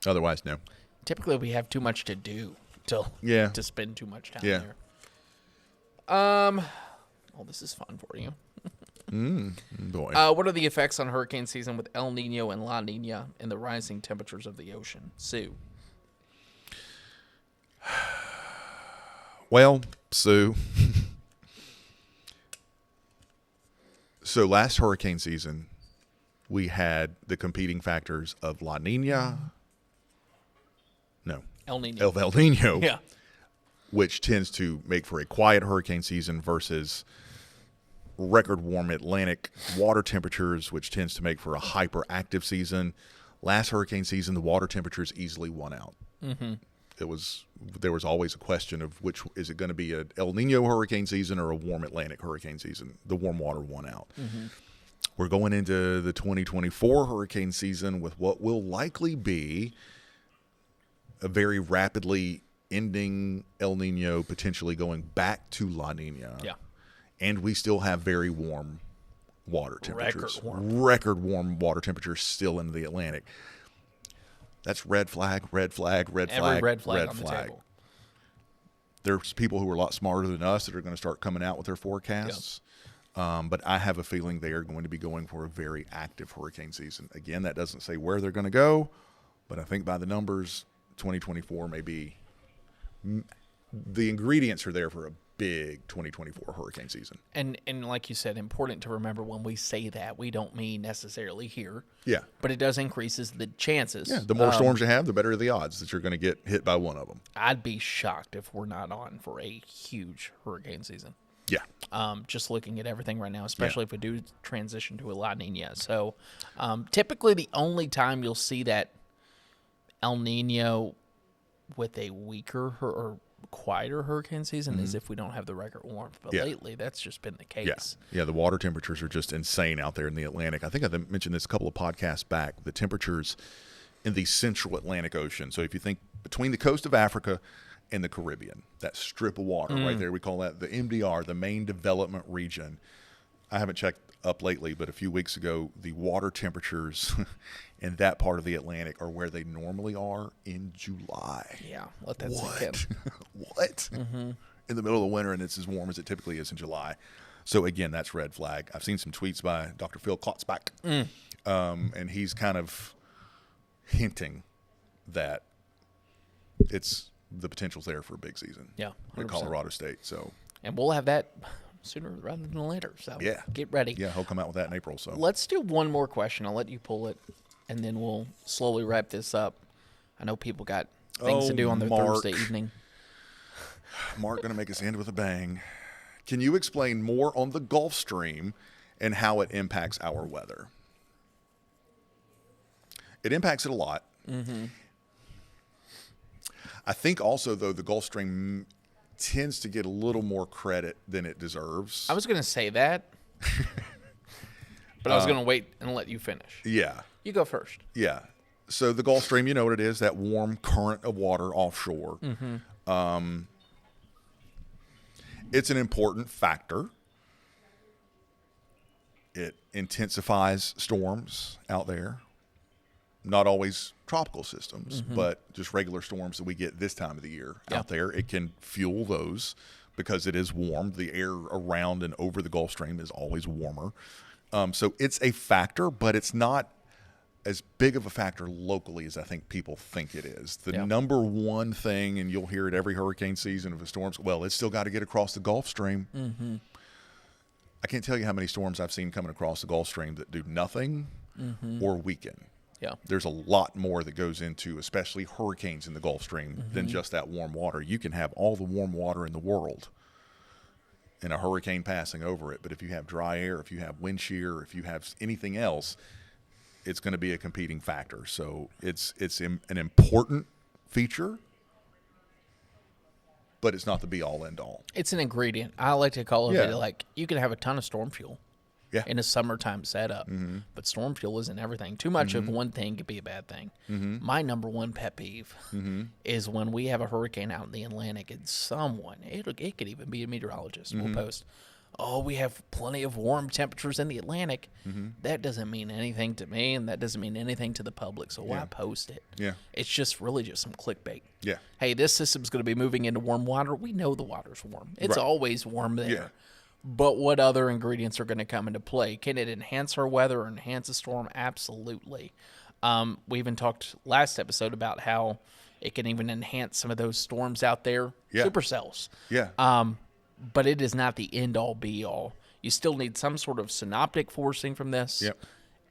otherwise, no. Typically, we have too much to do to spend too much time there. Well, this is fun for you. Boy. What are the effects on hurricane season with El Nino and La Nina and the rising temperatures of the ocean? Sue. Well, Sue. So last hurricane season, we had the competing factors of La Nina. No. El Nino. El Nino. Yeah. Which tends to make for a quiet hurricane season versus record warm Atlantic water temperatures, which tends to make for a hyperactive season. Last hurricane season, the water temperatures easily won out. There was always a question of which is it going to be an El Nino hurricane season or a warm Atlantic hurricane season. The warm water won out. We're going into the 2024 hurricane season with what will likely be a very rapidly ending El Nino, potentially going back to La Nina. Yeah. And we still have very warm water temperatures. Record warm water temperatures still in the Atlantic. That's red flag, red flag, red Every flag, red flag on the table. There's people who are a lot smarter than us that are going to start coming out with their forecasts. But I have a feeling they are going to be going for a very active hurricane season. Again, that doesn't say where they're going to go, but I think by the numbers, 2024 may be the ingredients are there for a big 2024 hurricane season. And like you said, important to remember when we say that, we don't mean necessarily here. Yeah. But it does increases the chances. Yeah, the more storms you have, the better the odds that you're going to get hit by one of them. I'd be shocked if we're not on for a huge hurricane season. Yeah. Just looking at everything right now, especially if we do transition to a La Nina. So typically the only time you'll see that El Nino with a weaker or quieter hurricane season is if we don't have the record warmth. But lately, that's just been the case. Yeah, the water temperatures are just insane out there in the Atlantic. I think I mentioned this a couple of podcasts back. The temperatures in the central Atlantic Ocean. So if you think between the coast of Africa and the Caribbean, that strip of water right there, we call that the MDR, the main development region. I haven't checked up lately, but a few weeks ago, the water temperatures in that part of the Atlantic are where they normally are in July. Yeah, let that sink in. What? In the middle of the winter, and it's as warm as it typically is in July. So, again, that's red flag. I've seen some tweets by Dr. Phil Klotzbach, and he's kind of hinting that the potential's there for a big season. Yeah, 100%. At Colorado State. So, and we'll have that sooner rather than later. So get ready. Yeah, he'll come out with that in April. So let's do one more question. I'll let you pull it, and then we'll slowly wrap this up. I know people got things to do on their Thursday evening. Mark going to make us end with a bang. Can you explain more on the Gulf Stream and how it impacts our weather? It impacts it a lot. I think also, though, the Gulf Stream tends to get a little more credit than it deserves. I was going to say that, but I was going to wait and let you finish. Yeah. You go first. Yeah. So the Gulf Stream, you know what it is, that warm current of water offshore. It's an important factor. It intensifies storms out there. Not always tropical systems, but just regular storms that we get this time of the year out there. It can fuel those because it is warm. The air around and over the Gulf Stream is always warmer. So it's a factor, but it's not as big of a factor locally as I think people think it is. The number one thing, and you'll hear it every hurricane season of a storm, well, it's still got to get across the Gulf Stream. I can't tell you how many storms I've seen coming across the Gulf Stream that do nothing or weaken. Yeah. There's a lot more that goes into, especially hurricanes in the Gulf Stream, than just that warm water. You can have all the warm water in the world and a hurricane passing over it, but if you have dry air, if you have wind shear, if you have anything else, it's going to be a competing factor. So it's an important feature, but it's not the be-all, end-all. It's an ingredient. I like to call it like you can have a ton of storm fuel. In a summertime setup. But storm fuel isn't everything. Too much of one thing could be a bad thing. My number one pet peeve is when we have a hurricane out in the Atlantic and someone, it could even be a meteorologist, will post, oh, we have plenty of warm temperatures in the Atlantic. That doesn't mean anything to me, and that doesn't mean anything to the public, so why post it? It's just really just some clickbait. Hey, this system's going to be moving into warm water. We know the water's warm. It's always warm there. But what other ingredients are going to come into play? Can it enhance our weather or enhance a storm? Absolutely. We even talked last episode about how it can even enhance some of those storms out there, supercells. But it is not the end-all, be-all. You still need some sort of synoptic forcing from this.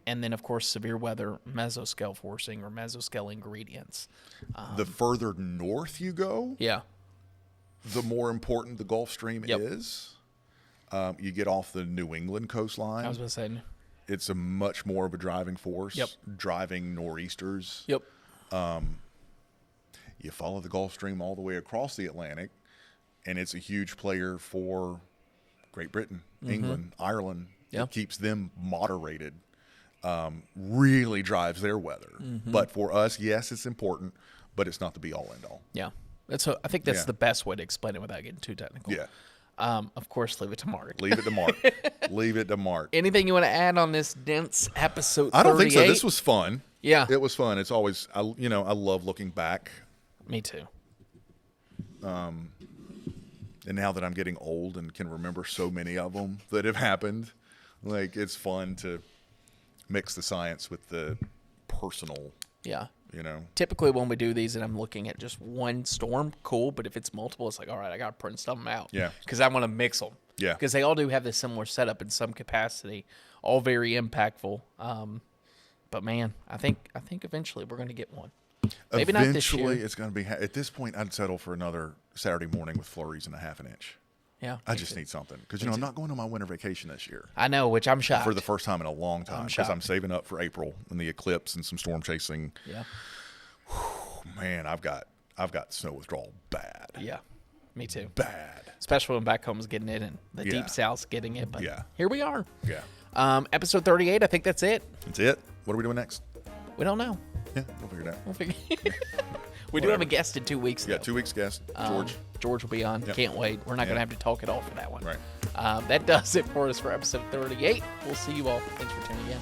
And then, of course, severe weather, mesoscale forcing or mesoscale ingredients. The further north you go, the more important the Gulf Stream is. You get off the New England coastline. I was going to say. It's a much more of a driving force, driving nor'easters. You follow the Gulf Stream all the way across the Atlantic, and it's a huge player for Great Britain, England, Ireland. It keeps them moderated, really drives their weather. But for us, yes, it's important, but it's not the be-all, end-all. I think that's the best way to explain it without getting too technical. Of course, leave it to Mark. Leave it to Mark. Leave it to Mark. Anything you want to add on this dense episode 38? I don't think so. This was fun. It was fun. It's always, I love looking back. Me too. And now that I'm getting old and can remember so many of them that have happened, like it's fun to mix the science with the personal. Yeah. You know, typically when we do these and I'm looking at just one storm, cool. But if it's multiple, it's like, all right, I got to print some out. Yeah. Because I want to mix them. Yeah. Because they all do have this similar setup in some capacity, all very impactful. But man, I think eventually we're going to get one. Maybe not this year. Eventually, it's going to be. At this point, I'd settle for another Saturday morning with flurries and a half an inch. Yeah. I just need something because I'm not going on my winter vacation this year. I know, which I'm shocked. For the first time in a long time because I'm saving up for April and the eclipse and some storm chasing. Yeah. Man, I've got snow withdrawal bad. Yeah. Me too. Bad. Especially when back home's getting it and the deep south's getting it. But here we are. Yeah. Episode 38, I think that's it. That's it. What are we doing next? We don't know. Yeah, we'll figure it out. We do have a guest in 2 weeks, though. Yeah, 2 weeks guest. George. George will be on. Yep. Can't wait. We're not going to have to talk at all for that one. Right. That does it for us for episode 38. We'll see you all. Thanks for tuning in.